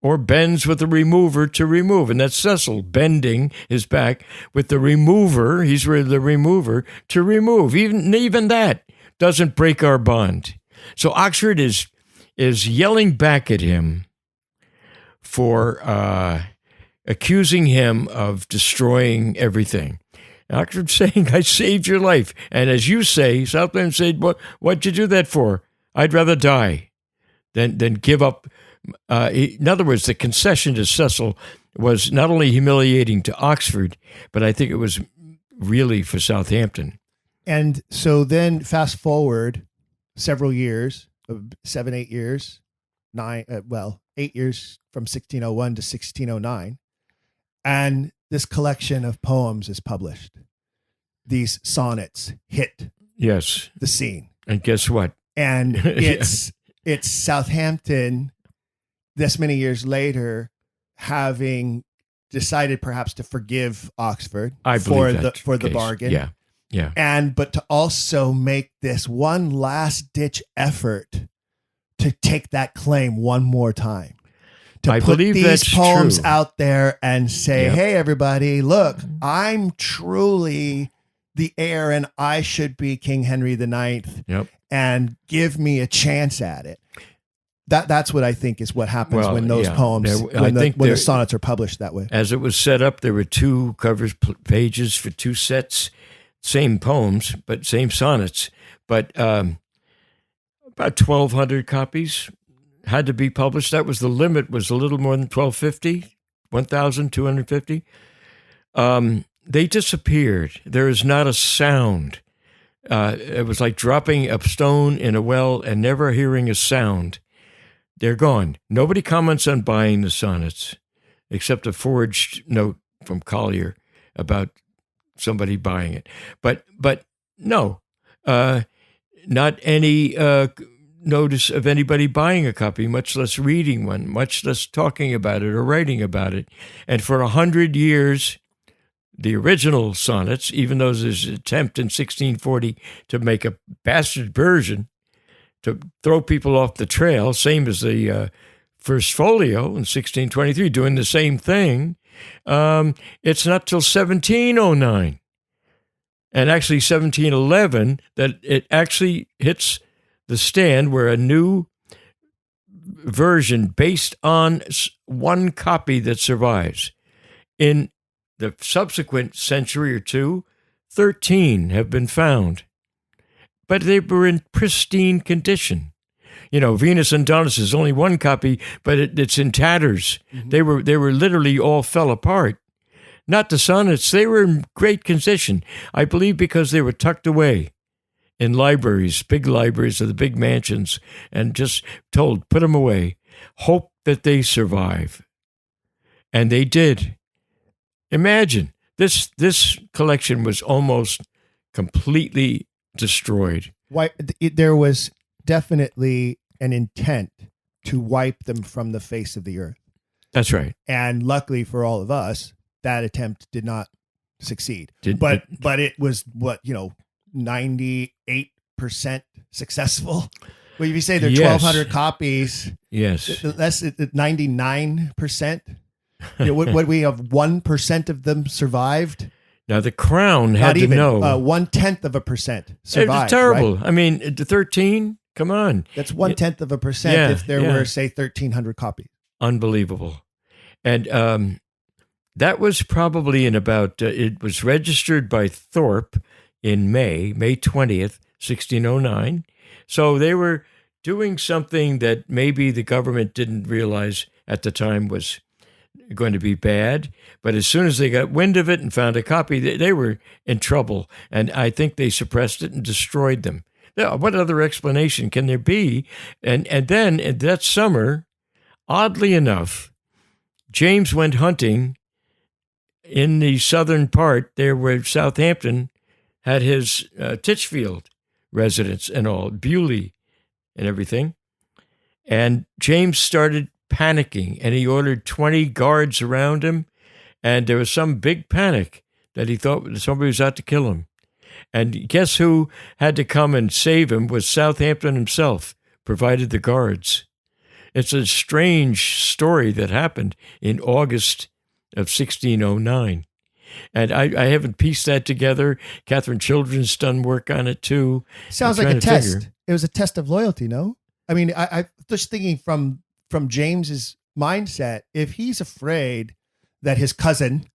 [SPEAKER 3] or bends with the remover to remove. And that's Cecil bending his back with the remover. He's the remover to remove. Even that doesn't break our bond. So Oxford is yelling back at him for accusing him of destroying everything. Oxford saying, "I saved your life." And as you say, Southampton said, "What'd you do that for? I'd rather die than give up." In other words, the concession to Cecil was not only humiliating to Oxford, but I think it was really for Southampton.
[SPEAKER 2] And so then fast forward several years, 7, 8 years, 8 years from 1601 to 1609. And this collection of poems is published. These sonnets hit
[SPEAKER 3] the
[SPEAKER 2] scene.
[SPEAKER 3] And guess what?
[SPEAKER 2] And it's Southampton this many years later, having decided perhaps to forgive Oxford for the bargain.
[SPEAKER 3] Yeah. Yeah.
[SPEAKER 2] But to also make this one last ditch effort to take that claim one more time. To put these poems out there and say, hey, everybody, look, I'm truly the heir and I should be King Henry IX.
[SPEAKER 3] Yep.
[SPEAKER 2] And give me a chance at it. That's what I think is what happens when those poems, when the sonnets are published that way.
[SPEAKER 3] As it was set up, there were 2 cover pages for 2 sets, same poems, but same sonnets. But about 1,200 copies had to be published. That was the limit, was a little more than 1,250, 1,250. They disappeared. There is not a sound. It was like dropping a stone in a well and never hearing a sound. They're gone. Nobody comments on buying the sonnets, except a forged note from Collier about somebody buying it. But no, not any notice of anybody buying a copy, much less reading one, much less talking about it or writing about it. And for 100 years, the original sonnets, even though there's an attempt in 1640 to make a bastard version, to throw people off the trail, same as the First Folio in 1623, doing the same thing. It's not till 1709, and actually 1711, that it actually hits the stand where a new version based on one copy that survives. In the subsequent century or two, 13 have been found. But they were in pristine condition. Venus and Adonis is only one copy, but it's in tatters. Mm-hmm. They were literally all fell apart. Not the sonnets. They were in great condition, I believe, because they were tucked away in libraries, big libraries of the big mansions, and just told, put them away. Hope that they survive. And they did. Imagine, this collection was almost completely destroyed.
[SPEAKER 2] There was definitely an intent to wipe them from the face of the earth.
[SPEAKER 3] That's right.
[SPEAKER 2] And luckily for all of us, that attempt did not succeed. But it was 98% successful. Well, if you say there are 1,200 copies,
[SPEAKER 3] yes,
[SPEAKER 2] that's 99%. What we have 1% of them survived.
[SPEAKER 3] Now the Crown had to know
[SPEAKER 2] 0.1% survived.
[SPEAKER 3] It's terrible.
[SPEAKER 2] Right?
[SPEAKER 3] I mean, 13. Come on,
[SPEAKER 2] that's 0.1% if there were, say, 1,300 copies.
[SPEAKER 3] Unbelievable. And that was probably in about. It was registered by Thorpe in May 20th, 1609. So they were doing something that maybe the government didn't realize at the time was going to be bad, but as soon as they got wind of it and found a copy, they were in trouble, and I think they suppressed it and destroyed them. Now, what other explanation can there be? And then in that summer, oddly enough, James went hunting in the southern part there where Southampton had his Titchfield residence and all, Bewley and everything, and James started panicking, and he ordered 20 guards around him, and there was some big panic that he thought somebody was out to kill him. And guess who had to come and save him was Southampton himself, provided the guards. It's a strange story that happened in August of 1609. And I haven't pieced that together. Catherine Children's done work on it too.
[SPEAKER 2] Sounds like a test. It was a test of loyalty, no? I mean, I just thinking from James's mindset, if he's afraid that his cousin,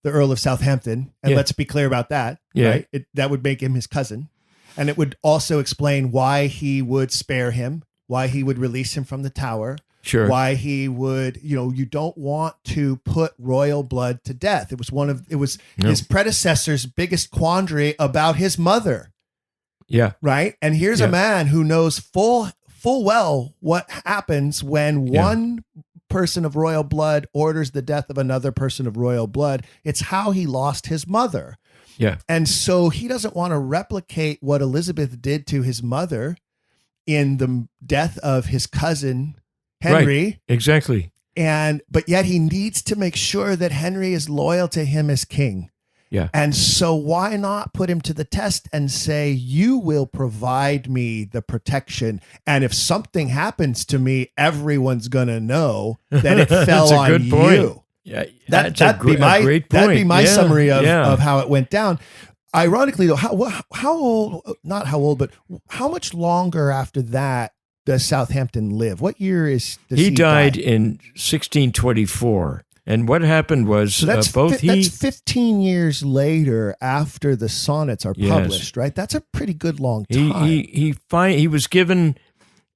[SPEAKER 2] the Earl of Southampton, and let's be clear about that, right? That would make him his cousin. And it would also explain why he would spare him, why he would release him from the tower, why he would, you don't want to put royal blood to death. It was his predecessor's biggest quandary about his mother.
[SPEAKER 3] Yeah.
[SPEAKER 2] Right. And here's a man who knows full well what happens when one person of royal blood orders the death of another person of royal blood. It's how he lost his mother.
[SPEAKER 3] Yeah.
[SPEAKER 2] And so he doesn't want to replicate what Elizabeth did to his mother in the death of his cousin Henry.
[SPEAKER 3] Right. Exactly.
[SPEAKER 2] But yet he needs to make sure that Henry is loyal to him as king.
[SPEAKER 3] Yeah.
[SPEAKER 2] And so why not put him to the test and say, you will provide me the protection. And if something happens to me, everyone's going to know that it fell on
[SPEAKER 3] good point.
[SPEAKER 2] you.
[SPEAKER 3] Yeah,
[SPEAKER 2] that'd be my summary of how it went down. Ironically, though, how old, not how old, but how much longer after that does Southampton live? What year does he
[SPEAKER 3] died
[SPEAKER 2] die?
[SPEAKER 3] in 1624. And what happened was
[SPEAKER 2] so that's that's 15 years later after the sonnets are published, right? That's a pretty good long time.
[SPEAKER 3] He was given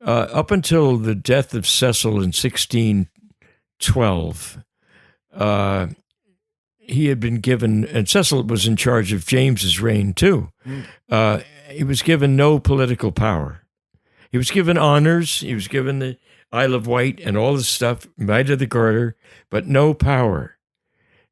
[SPEAKER 3] up until the death of Cecil in 1612. He had been given, and Cecil was in charge of James's reign too. He was given no political power. He was given honors. He was given the Isle of Wight and all this stuff, Knight of the Garter, but no power.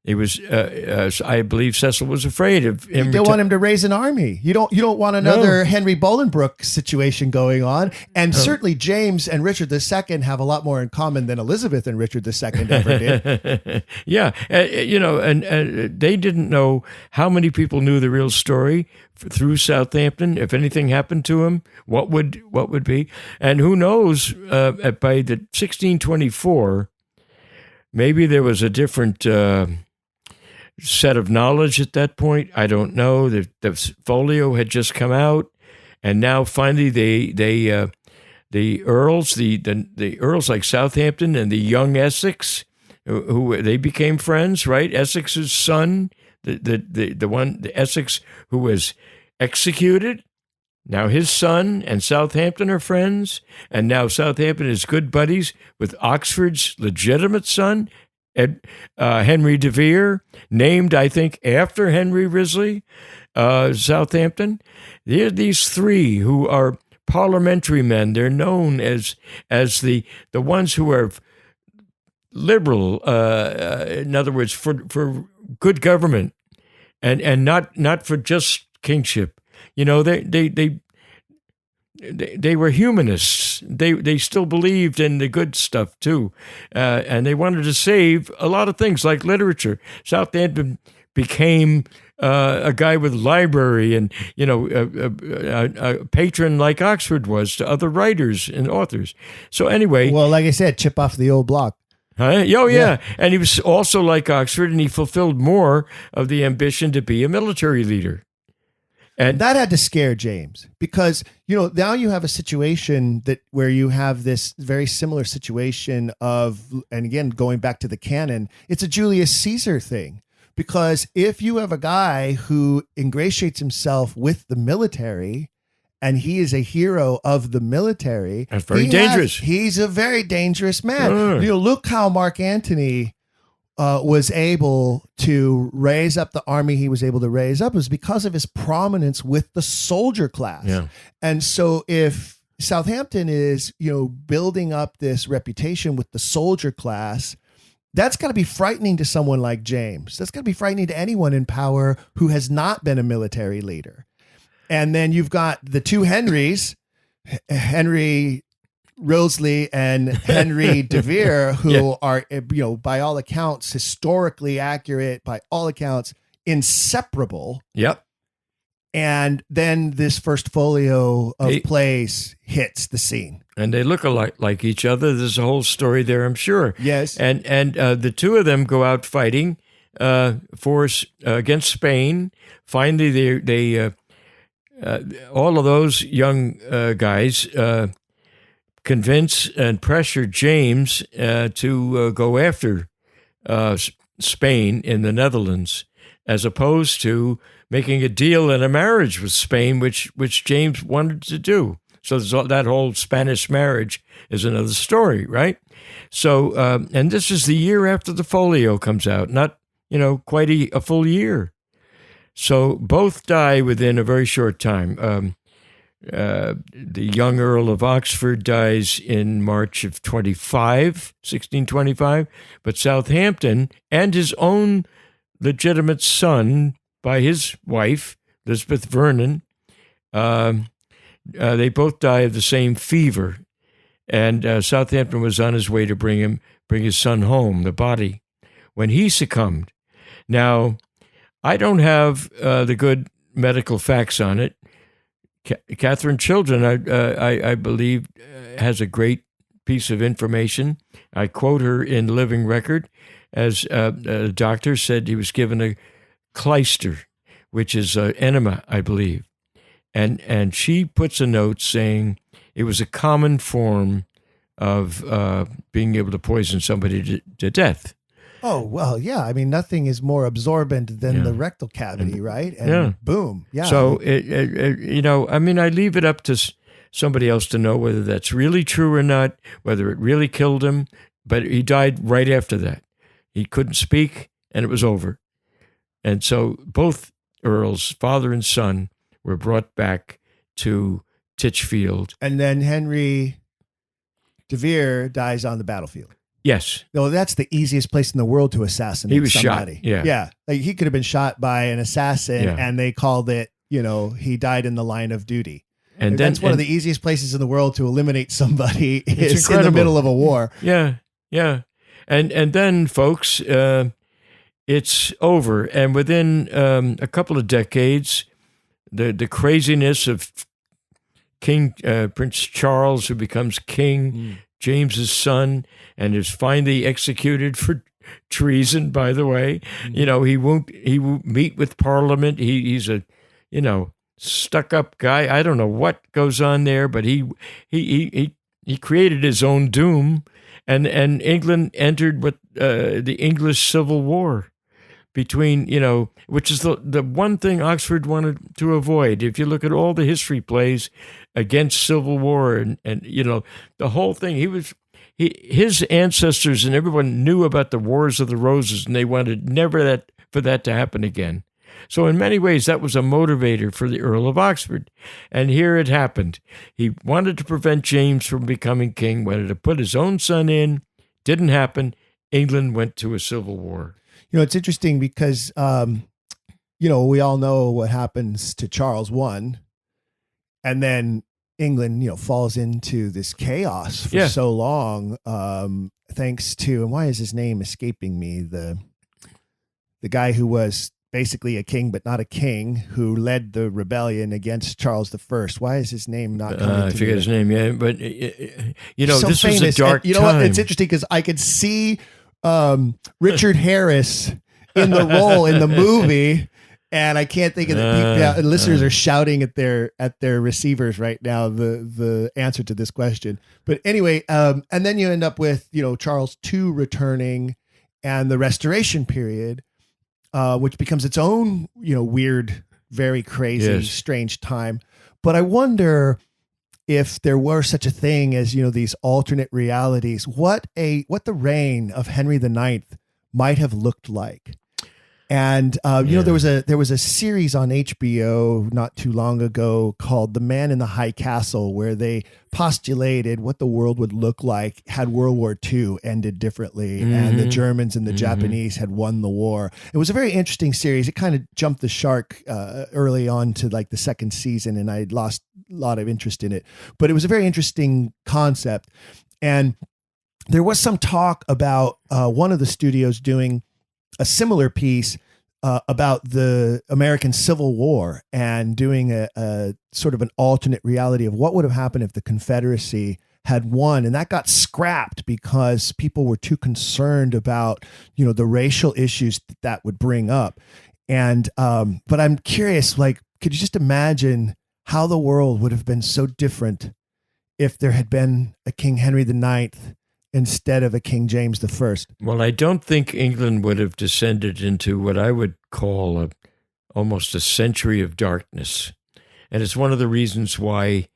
[SPEAKER 3] It was, I believe Cecil was afraid of him.
[SPEAKER 2] You don't want him to raise an army. You don't want another Henry Bolingbroke situation going on. And certainly James and Richard II have a lot more in common than Elizabeth and Richard II ever did.
[SPEAKER 3] Yeah, and they didn't know how many people knew the real story through Southampton. If anything happened to him, what would be? And who knows? By the 1624, maybe there was a different set of knowledge at that point. I don't know. The folio had just come out, and now finally the earls, the earls like Southampton and the young Essex, who they became friends, right? Essex's son, the Essex who was executed. Now his son and Southampton are friends, and now Southampton is good buddies with Oxford's legitimate son, Henry de Vere, named, I think, after Henry Wriothesley, Southampton. There are these three who are parliamentary men. They're known as the ones who are liberal, in other words, for good government, and not for just kingship. You know, they were humanists. They still believed in the good stuff too, and they wanted to save a lot of things like literature. Southampton became a guy with library, and a patron like Oxford was to other writers and authors. So anyway,
[SPEAKER 2] well, like I said, chip off the old block.
[SPEAKER 3] Huh? Oh, yeah. And he was also like Oxford, and he fulfilled more of the ambition to be a military leader. And
[SPEAKER 2] that had to scare James because, now you have a situation where you have this very similar situation of, and again, going back to the canon, it's a Julius Caesar thing. Because if you have a guy who ingratiates himself with the military and he is a hero of the military,
[SPEAKER 3] that's very dangerous.
[SPEAKER 2] He's a very dangerous man. Look how Mark Antony was able to raise up the army he was able to raise up was because of his prominence with the soldier class.
[SPEAKER 3] Yeah.
[SPEAKER 2] And so if Southampton is, building up this reputation with the soldier class, that's got to be frightening to someone like James. That's got to be frightening to anyone in power who has not been a military leader. And then you've got the two Henrys, Henry Wriothesley and Henry de Vere, who are, by all accounts, historically accurate, by all accounts, inseparable.
[SPEAKER 3] Yep.
[SPEAKER 2] And then this first folio of plays hits the scene.
[SPEAKER 3] And they look like each other. There's a whole story there, I'm sure.
[SPEAKER 2] Yes.
[SPEAKER 3] And the two of them go out fighting against Spain. Finally, they all of those young guys convince and pressure James to go after Spain in the Netherlands, as opposed to making a deal and a marriage with Spain, which James wanted to do. So that whole Spanish marriage is another story, right? So, and this is the year after the folio comes out, not, quite a full year. So both die within a very short time. The young Earl of Oxford dies in March of 1625, but Southampton and his own legitimate son by his wife, Elizabeth Vernon, they both die of the same fever. And Southampton was on his way to bring his son home, the body, when he succumbed. Now, I don't have the good medical facts on it. Catherine Children, I believe, has a great piece of information. I quote her in Living Record as a doctor said he was given a Creider, which is an enema, I believe. And she puts a note saying it was a common form of being able to poison somebody to death.
[SPEAKER 2] Oh, well, yeah. I mean, nothing is more absorbent than the rectal cavity, right? And boom. Yeah.
[SPEAKER 3] So, I mean, I leave it up to somebody else to know whether that's really true or not, whether it really killed him. But he died right after that. He couldn't speak, and it was over. And so both earls, father and son, were brought back to Titchfield.
[SPEAKER 2] And then Henry de Vere dies on the battlefield.
[SPEAKER 3] Yes.
[SPEAKER 2] No, that's the easiest place in the world to assassinate
[SPEAKER 3] He was
[SPEAKER 2] somebody.
[SPEAKER 3] shot. Yeah.
[SPEAKER 2] Yeah. Like he could have been shot by an assassin and they called it, he died in the line of duty. And that's one of the easiest places in the world to eliminate somebody is in the middle of a war.
[SPEAKER 3] Yeah. Yeah. And then, folks, it's over. And within a couple of decades, the craziness of King Prince Charles, who becomes king, James's son, and is finally executed for treason, by the way. He won't meet with Parliament. He's a, stuck-up guy. I don't know what goes on there, but he created his own doom, and England entered what the English Civil War between, which is the one thing Oxford wanted to avoid. If you look at all the history plays against Civil War and the whole thing, his ancestors and everyone knew about the Wars of the Roses, and they wanted never for that to happen again. So in many ways, that was a motivator for the Earl of Oxford. And here it happened. He wanted to prevent James from becoming king, wanted to put his own son in. Didn't happen. England went to a civil war.
[SPEAKER 2] It's interesting because, we all know what happens to Charles I, and then England, falls into this chaos for so long, thanks to, and why is his name escaping me? The guy who was basically a king, but not a king, who led the rebellion against Charles I. Why is his name not coming to me?
[SPEAKER 3] I forget his name, yeah, but,
[SPEAKER 2] so
[SPEAKER 3] this
[SPEAKER 2] famous.
[SPEAKER 3] was a dark time.
[SPEAKER 2] What? It's interesting because I could see Richard Harris in the role in the movie, and I can't think of the people. Listeners are shouting at their receivers right now the answer to this question. But anyway, and then you end up with Charles II returning, and the Restoration period, which becomes its own weird, very crazy, strange time. But I wonder if there were such a thing as these alternate realities, what the reign of Henry IX might have looked like. And there was a series on HBO not too long ago called The Man in the High Castle, where they postulated what the world would look like had World War II ended differently and the Germans and the Japanese had won the war. It was a very interesting series. It kind of jumped the shark early on to like the second season, and I lost a lot of interest in it. But it was a very interesting concept. And there was some talk about one of the studios doing a similar piece about the American Civil War and doing a sort of an alternate reality of what would have happened if the Confederacy had won. And that got scrapped because people were too concerned about, the racial issues that would bring up. And, but I'm curious, could you just imagine how the world would have been so different if there had been a King Henry IX instead of a King James I?
[SPEAKER 3] Well, I don't think England would have descended into what I would call almost a century of darkness. And it's one of the reasons why,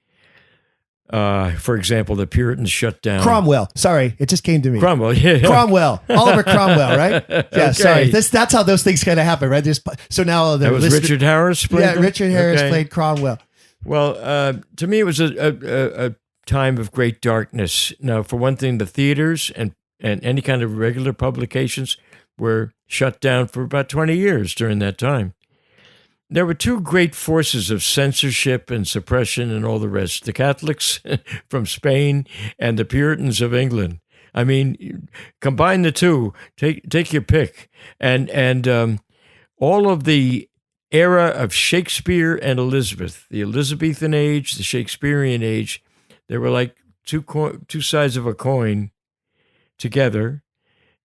[SPEAKER 3] for example, the Puritans shut down.
[SPEAKER 2] Cromwell. Sorry, it just came to me.
[SPEAKER 3] Cromwell, yeah.
[SPEAKER 2] Oliver Cromwell, right? Yeah,
[SPEAKER 3] okay.
[SPEAKER 2] Sorry. That's how those things kind of happen, right? So now
[SPEAKER 3] that was Richard Harris played them?
[SPEAKER 2] Richard Harris played Cromwell.
[SPEAKER 3] Well, to me, it was a time of great darkness. Now, for one thing, the theaters and any kind of regular publications were shut down for about 20 years during that time. there were two great forces of censorship and suppression and all the rest: the Catholics from Spain and the Puritans of England. I mean, combine the two, take your pick, and all of the era of Shakespeare and Elizabeth, the Elizabethan age, the Shakespearean age, they were like two sides of a coin together.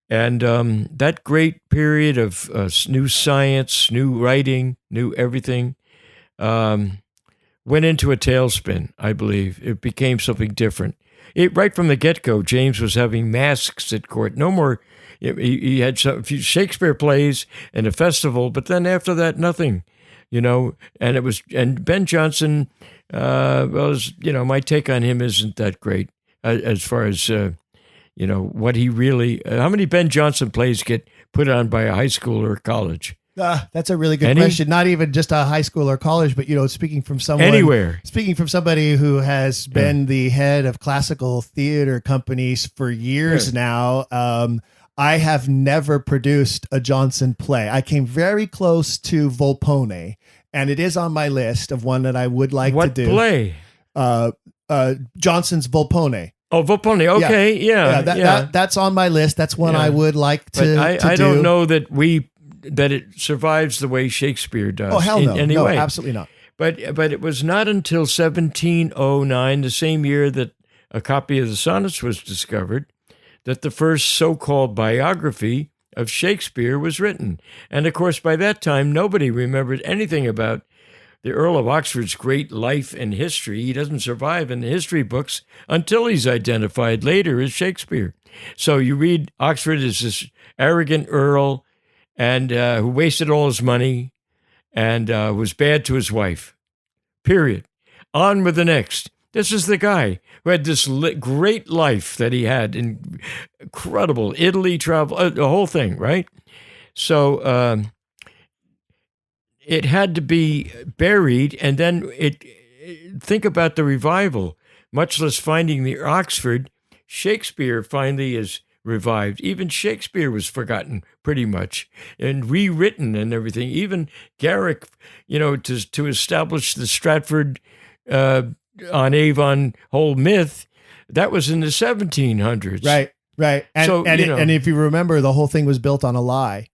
[SPEAKER 3] And that great period of new science, new writing, new everything, went into a tailspin, I believe. It became something different. Right from the get-go, James was having masks at court. No more, he had a few Shakespeare plays and a festival, but then after that, nothing, and Ben Jonson, my take on him isn't that great as far as, what he really, how many Ben Jonson plays get put on by a high school or college?
[SPEAKER 2] That's a really good question. Not even just a high school or college, but speaking from someone
[SPEAKER 3] anywhere.
[SPEAKER 2] Speaking from somebody who has been the head of classical theater companies for years now, I have never produced a Jonson play. I came very close to Volpone, and it is on my list of one that I would like to do.
[SPEAKER 3] What play?
[SPEAKER 2] Jonson's Volpone.
[SPEAKER 3] Oh, Volpone. Okay, yeah.
[SPEAKER 2] That's on my list. That's one I would like to.
[SPEAKER 3] But I don't know that it survives the way Shakespeare does.
[SPEAKER 2] Oh, hell no.
[SPEAKER 3] In any way.
[SPEAKER 2] Absolutely not.
[SPEAKER 3] But it was not until 1709, the same year that a copy of the Sonnets was discovered, that the first so-called biography of Shakespeare was written. And of course, by that time, nobody remembered anything about the Earl of Oxford's great life and history. He doesn't survive in the history books until he's identified later as Shakespeare. So you read Oxford as this arrogant earl and who wasted all his money and was bad to his wife. Period. On with the next. This is the guy who had this great life that he had, incredible Italy travel, the whole thing, right? So it had to be buried, and then think about the revival, much less finding the Oxford. Shakespeare finally is revived. Even Shakespeare was forgotten pretty much and rewritten and everything. Even Garrick, to establish the Stratford on Avon whole myth, that was in the 1700s.
[SPEAKER 2] Right. And if you remember, the whole thing was built on a lie.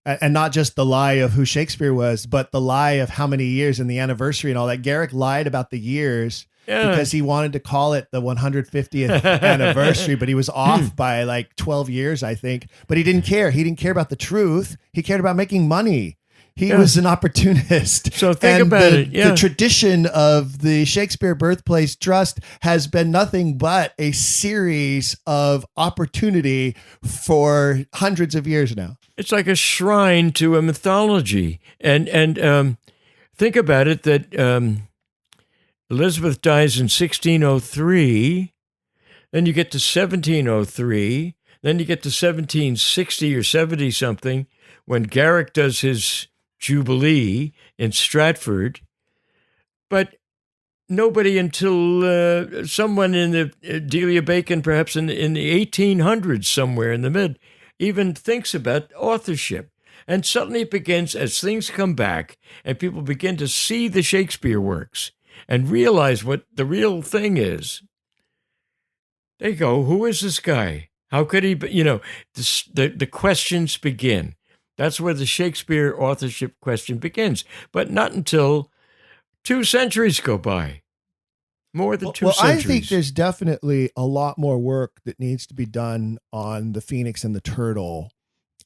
[SPEAKER 2] And not just the lie of who Shakespeare was, but the lie of how many years and the anniversary and all that. Garrick lied about the years because he wanted to call it the 150th anniversary, but he was off by like 12 years, I think. But he didn't care. He didn't care about the truth. He cared about making money. He was an opportunist.
[SPEAKER 3] So think about it.
[SPEAKER 2] The tradition of the Shakespeare Birthplace Trust has been nothing but a series of opportunity for hundreds of years now.
[SPEAKER 3] It's like a shrine to a mythology. And think about it, that Elizabeth dies in 1603. Then you get to 1703. Then you get to 1760 or 70 something when Garrick does his Jubilee in Stratford, but nobody until someone in the Delia Bacon, perhaps in the 1800s, somewhere in the mid, even thinks about authorship. And suddenly it begins, as things come back and people begin to see the Shakespeare works and realize what the real thing is, they go, who is this guy? How could he be? The questions begin. That's where the Shakespeare authorship question begins, but not until 2 centuries go by. More than 2 centuries.
[SPEAKER 2] I think there's definitely a lot more work that needs to be done on the Phoenix and the Turtle.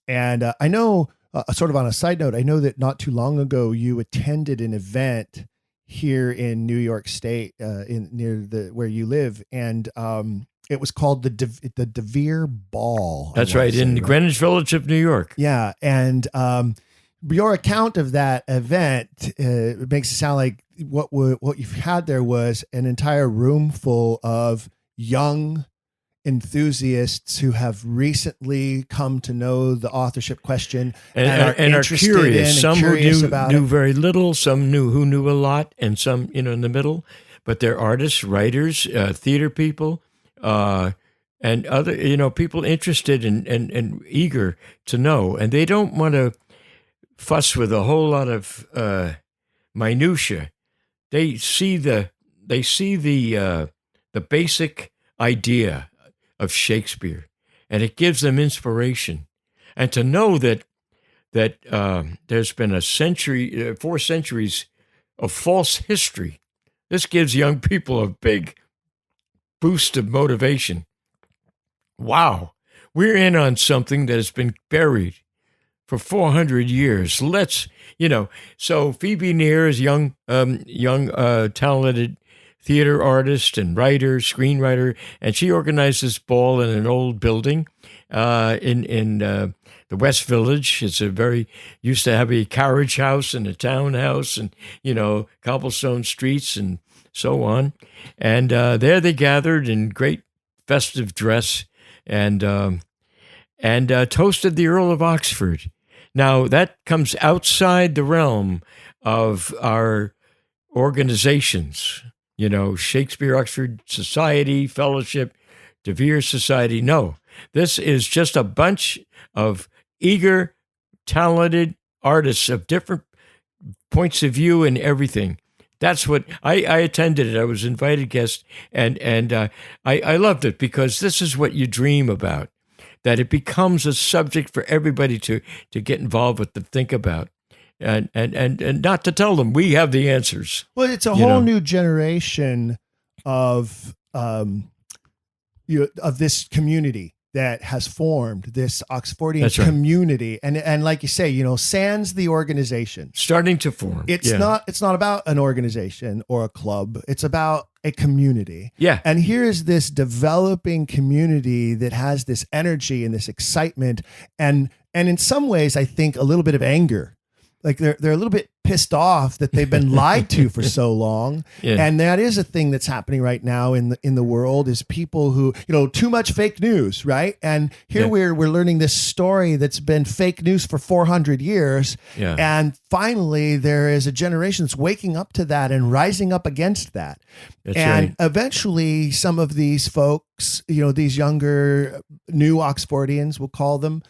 [SPEAKER 2] And I know, sort of on a side note, I know that not too long ago you attended an event here in New York State, near where you live, and it was called the De Vere Ball.
[SPEAKER 3] That's right, in Greenwich Village of New York.
[SPEAKER 2] Yeah, and your account of that event it makes it sound like what you've had there was an entire room full of young enthusiasts who have recently come to know the authorship question and are curious.
[SPEAKER 3] Some who knew very little, some who knew a lot, and some in the middle. But they're artists, writers, theater people. And other, people interested and eager to know, and they don't want to fuss with a whole lot of minutia. They see the basic idea of Shakespeare, and it gives them inspiration. And to know that there's been 4 centuries of false history, this gives young people a big boost of motivation. Wow, we're in on something that has been buried for 400 years. So Phoebe Neer is young, talented theater artist and writer, screenwriter, and she organized this ball in an old building in the West Village. It's used to have a carriage house and a townhouse and, cobblestone streets and so on. And there they gathered in great festive dress and toasted the Earl of Oxford. Now, that comes outside the realm of our organizations, Shakespeare Oxford Society, Fellowship, De Vere Society. No, this is just a bunch of eager, talented artists of different points of view and everything. That's what I attended it. I was invited guest, and I loved it because this is what you dream about, that it becomes a subject for everybody to get involved with, to think about, and not to tell them we have the answers.
[SPEAKER 2] Well, it's a whole new generation of this community that has formed, this Oxfordian community, and like you say, sans the organization
[SPEAKER 3] starting to form.
[SPEAKER 2] It's not about an organization or a club. It's about a community.
[SPEAKER 3] Yeah.
[SPEAKER 2] And here is this developing community that has this energy and this excitement, and in some ways, I think a little bit of anger. Like they're a little bit pissed off that they've been lied to for so long. Yeah. And that is a thing that's happening right now in the world, is people who, too much fake news, right? And here we're learning this story that's been fake news for 400 years.
[SPEAKER 3] Yeah.
[SPEAKER 2] And finally there is a generation that's waking up to that and rising up against that.
[SPEAKER 3] That's
[SPEAKER 2] and
[SPEAKER 3] right.
[SPEAKER 2] Eventually some of these folks, these younger new Oxfordians, we'll call them,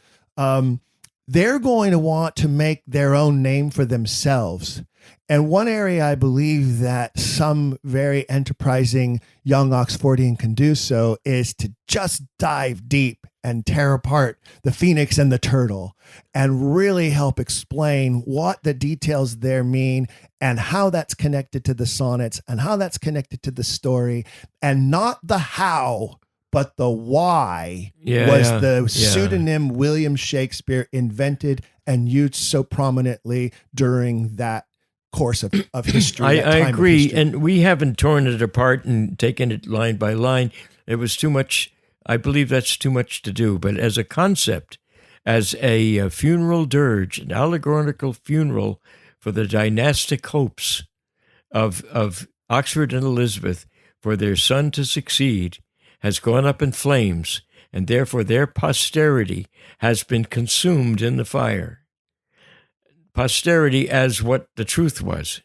[SPEAKER 2] they're going to want to make their own name for themselves. And one area I believe that some very enterprising young Oxfordian can do so is to just dive deep and tear apart the phoenix and the turtle and really help explain what the details there mean and how that's connected to the sonnets and how that's connected to the story, and not the how, but the why was the pseudonym William Shakespeare invented and used so prominently during that course of history.
[SPEAKER 3] I agree. And we haven't torn it apart and taken it line by line. It was too much. I believe that's too much to do. But as a concept, as a funeral dirge, an allegorical funeral for the dynastic hopes of Oxford and Elizabeth for their son to succeed, has gone up in flames, and therefore their posterity has been consumed in the fire. Posterity as what the truth was.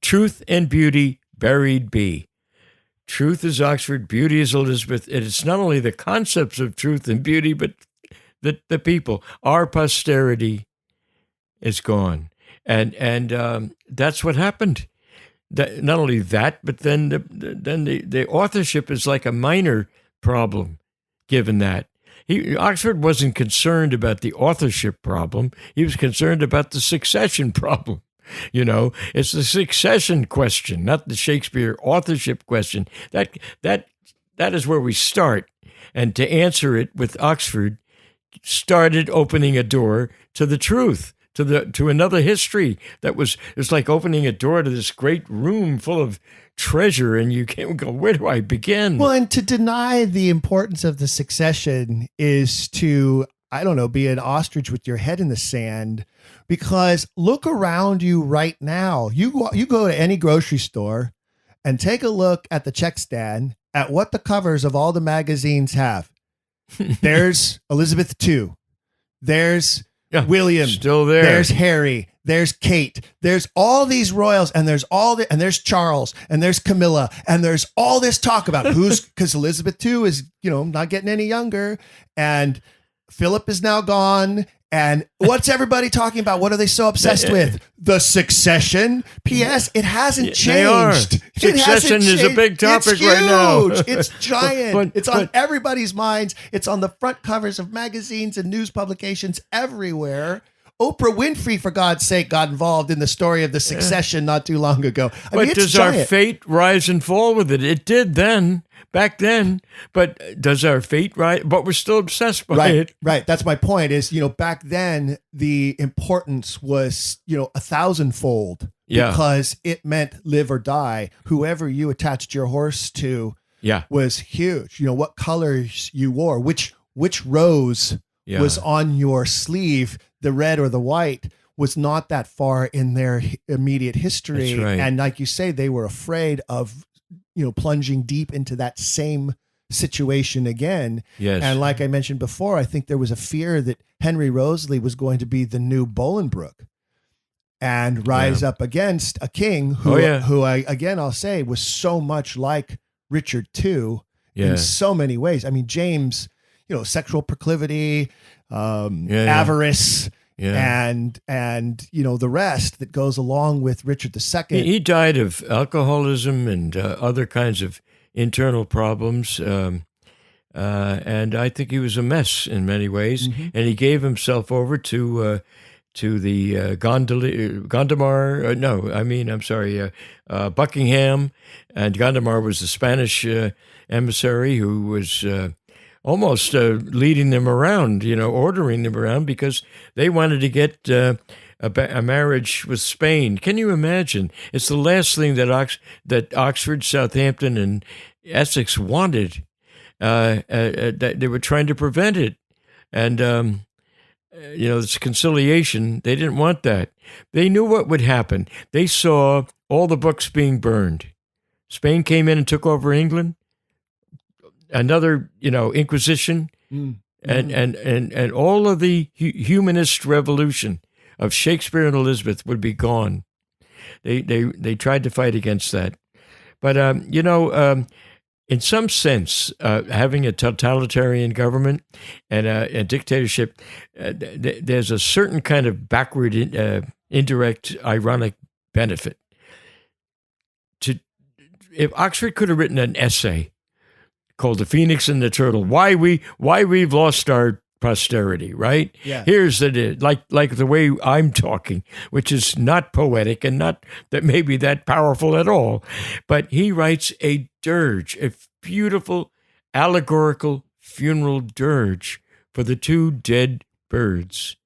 [SPEAKER 3] Truth and beauty buried be. Truth is Oxford, beauty is Elizabeth. It is not only the concepts of truth and beauty, but the people. Our posterity is gone. And that's what happened. Not only that, but then the authorship is like a minor problem, given that. Oxford wasn't concerned about the authorship problem. He was concerned about the succession problem. It's the succession question, not the Shakespeare authorship question. That is where we start. And to answer it with Oxford started opening a door to the truth, to another history it's like opening a door to this great room full of treasure, and you can't go, where do I begin?
[SPEAKER 2] Well, and to deny the importance of the succession is to, be an ostrich with your head in the sand, because look around you right now. You go to any grocery store and take a look at the check stand at what the covers of all the magazines have. There's Elizabeth II. There's William.
[SPEAKER 3] Still there.
[SPEAKER 2] There's Harry. There's Kate. There's all these royals, and there's Charles, and there's Camilla, and there's all this talk about because Elizabeth II is, not getting any younger. And Philip is now gone. And what's everybody talking about? What are they so obsessed with? The succession. P.S. It hasn't changed.
[SPEAKER 3] They are. Succession is a big topic right now.
[SPEAKER 2] It's giant. It's on everybody's minds. It's on the front covers of magazines and news publications everywhere. Oprah Winfrey, for God's sake, got involved in the story of the succession not too long ago.
[SPEAKER 3] But does our fate rise and fall with it? It did then, back then. But does our fate rise? But we're still obsessed by it.
[SPEAKER 2] Right. That's my point is, back then the importance was, 1,000-fold because it meant live or die. Whoever you attached your horse to was huge. What colors you wore, which rose was on your sleeve, the red or the white, was not that far in their immediate history.
[SPEAKER 3] That's right.
[SPEAKER 2] And like you say, they were afraid of, plunging deep into that same situation again.
[SPEAKER 3] Yes.
[SPEAKER 2] And like I mentioned before, I think there was a fear that Henry Wriothesley was going to be the new Bolingbroke and rise up against a king who I'll say was so much like Richard II in so many ways. I mean, James, sexual proclivity, avarice, and the rest that goes along with Richard II.
[SPEAKER 3] He died of alcoholism and other kinds of internal problems, and I think he was a mess in many ways. Mm-hmm. And he gave himself over to the Buckingham, and Gondomar was the Spanish emissary who was almost leading them around, ordering them around because they wanted to get a marriage with Spain. Can you imagine? It's the last thing that Oxford, Southampton, and Essex wanted. They were trying to prevent it. And, this conciliation, they didn't want that. They knew what would happen. They saw all the books being burned. Spain came in and took over England. Another, Inquisition, and all of the humanist revolution of Shakespeare and Elizabeth would be gone. They tried to fight against that, but in some sense, having a totalitarian government and a dictatorship, there's a certain kind of backward, indirect, ironic benefit. If Oxford could have written an essay called The Phoenix and the Turtle, why we've lost our posterity, right?
[SPEAKER 2] Yeah.
[SPEAKER 3] Here's like the way I'm talking, which is not poetic and not that maybe that powerful at all. But he writes a dirge, a beautiful allegorical funeral dirge for the two dead birds,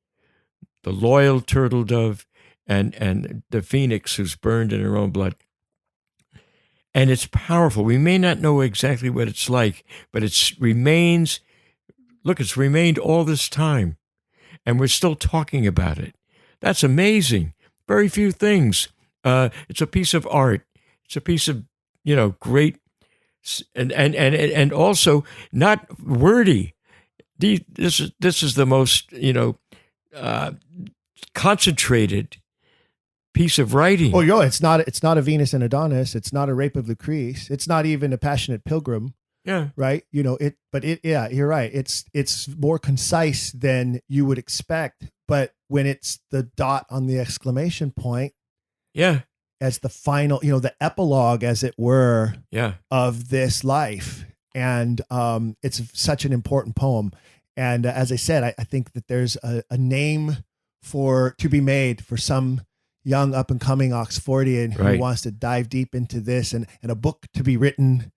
[SPEAKER 3] the loyal turtle dove and the phoenix who's burned in her own blood. And it's powerful. We may not know exactly what it's like, but it's remained all this time, and we're still talking about it. That's amazing. Very few things. It's a piece of art. It's a piece of, great, and also not wordy. This is the most, concentrated piece of writing.
[SPEAKER 2] Oh, it's not a Venus and Adonis. It's not a Rape of Lucrece. It's not even a Passionate Pilgrim.
[SPEAKER 3] Yeah.
[SPEAKER 2] Right. You're right. It's more concise than you would expect. But when it's the dot on the exclamation point, as the final, the epilogue, as it were, of this life. And it's such an important poem. And as I said, I think that there's a name to be made for some young up and coming Oxfordian who wants to dive deep into this, and a book to be written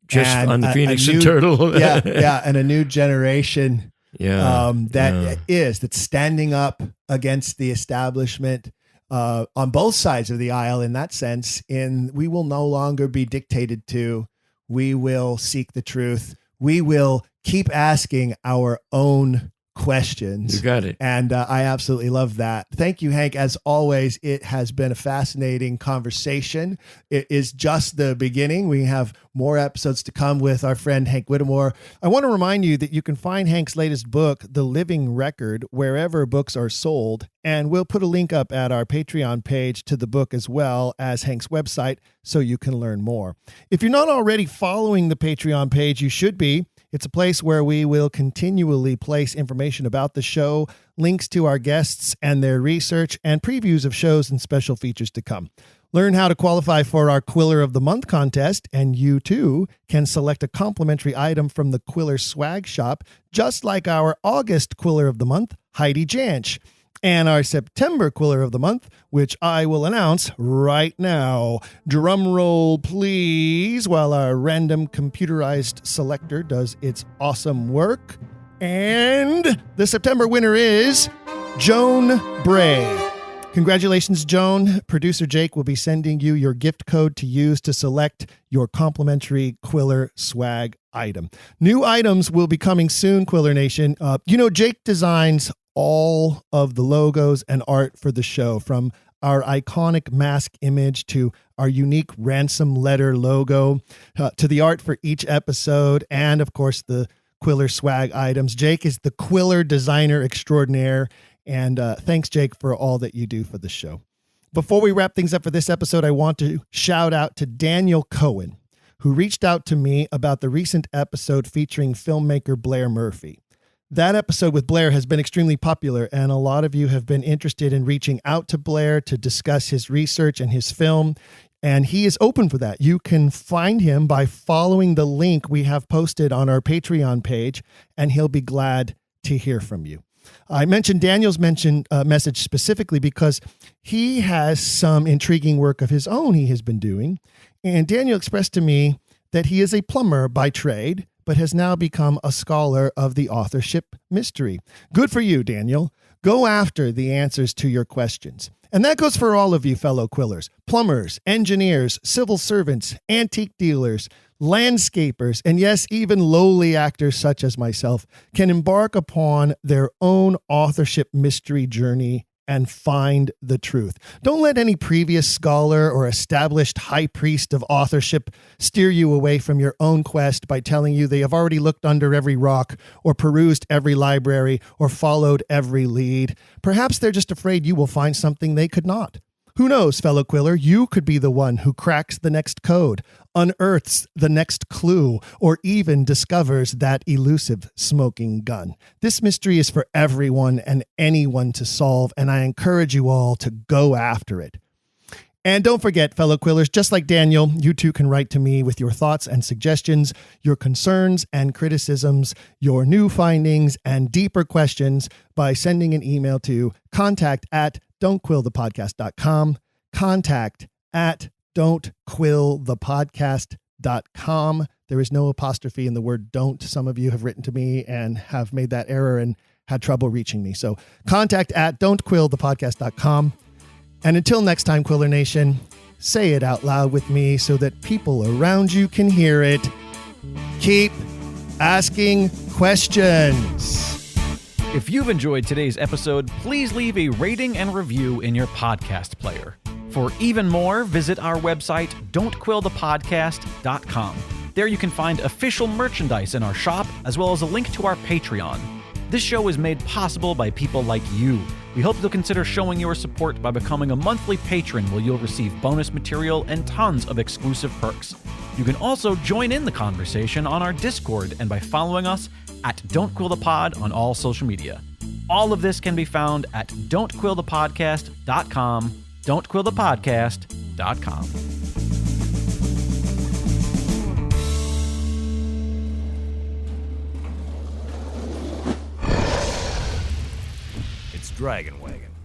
[SPEAKER 3] just on the Phoenix and Turtle.
[SPEAKER 2] And a new generation that's standing up against the establishment on both sides of the aisle in that sense. We will no longer be dictated to. We will seek the truth. We will keep asking our own questions.
[SPEAKER 3] You got it.
[SPEAKER 2] And I absolutely love that. Thank you, Hank. As always, it has been a fascinating conversation. It is just the beginning. We have more episodes to come with our friend Hank Whittemore. I want to remind you that you can find Hank's latest book, The Living Record, wherever books are sold. And we'll put a link up at our Patreon page to the book as well as Hank's website so you can learn more. If you're not already following the Patreon page, you should be. It's a place where we will continually place information about the show, links to our guests and their research, and previews of shows and special features to come. Learn how to qualify for our Quiller of the Month contest, and you too can select a complimentary item from the Quiller swag shop, just like our August Quiller of the Month, Heidi Jannsch, and our September Quiller of the Month, which I will announce right now. Drum roll, please, while our random computerized selector does its awesome work. And the September winner is Joan Bray. Congratulations, Joan. Producer Jake will be sending you your gift code to use to select your complimentary Quiller swag item. New items will be coming soon, Quiller Nation. Jake designs all of the logos and art for the show, from our iconic mask image to our unique ransom letter logo, to the art for each episode, and of course the Quiller swag items. Jake is the Quiller designer extraordinaire. And thanks, Jake, for all that you do for the show. Before we wrap things up for this episode, I want to shout out to Daniel Cohen, who reached out to me about the recent episode featuring filmmaker Blair Murphy. That episode with Blair has been extremely popular, and a lot of you have been interested in reaching out to Blair to discuss his research and his film, and he is open for that. You can find him by following the link we have posted on our Patreon page, and he'll be glad to hear from you. I mentioned Daniel's message specifically because he has some intriguing work of his own he has been doing. And Daniel expressed to me that he is a plumber by trade, but has now become a scholar of the authorship mystery. Good for you, Daniel. Go after the answers to your questions. And that goes for all of you fellow Quillers, plumbers, engineers, civil servants, antique dealers, landscapers, and yes, even lowly actors such as myself can embark upon their own authorship mystery journey and find the truth. Don't let any previous scholar or established high priest of authorship steer you away from your own quest by telling you they have already looked under every rock or perused every library or followed every lead. Perhaps they're just afraid you will find something they could not. Who knows, fellow Quiller, you could be the one who cracks the next code, unearths the next clue, or even discovers that elusive smoking gun. This mystery is for everyone and anyone to solve, and I encourage you all to go after it. And don't forget, fellow Quillers, just like Daniel, you too can write to me with your thoughts and suggestions, your concerns and criticisms, your new findings and deeper questions by sending an email to contact@don'tquillthepodcast.com, contact@don'tquillthepodcast.com. There is no apostrophe in the word don't. Some of you have written to me and have made that error and had trouble reaching me. So contact@don'tquillthepodcast.com. And until next time, Quiller Nation, say it out loud with me so that people around you can hear it. Keep asking questions.
[SPEAKER 1] If you've enjoyed today's episode, please leave a rating and review in your podcast player. For even more, visit our website, don'tquillthepodcast.com. There you can find official merchandise in our shop, as well as a link to our Patreon. This show is made possible by people like you. We hope you'll consider showing your support by becoming a monthly patron, where you'll receive bonus material and tons of exclusive perks. You can also join in the conversation on our Discord and by following us at Don't Quill the Pod on all social media. All of this can be found at don'tquillthepodcast.com, don'tquillthepodcast.com.
[SPEAKER 4] Dragon Wagon.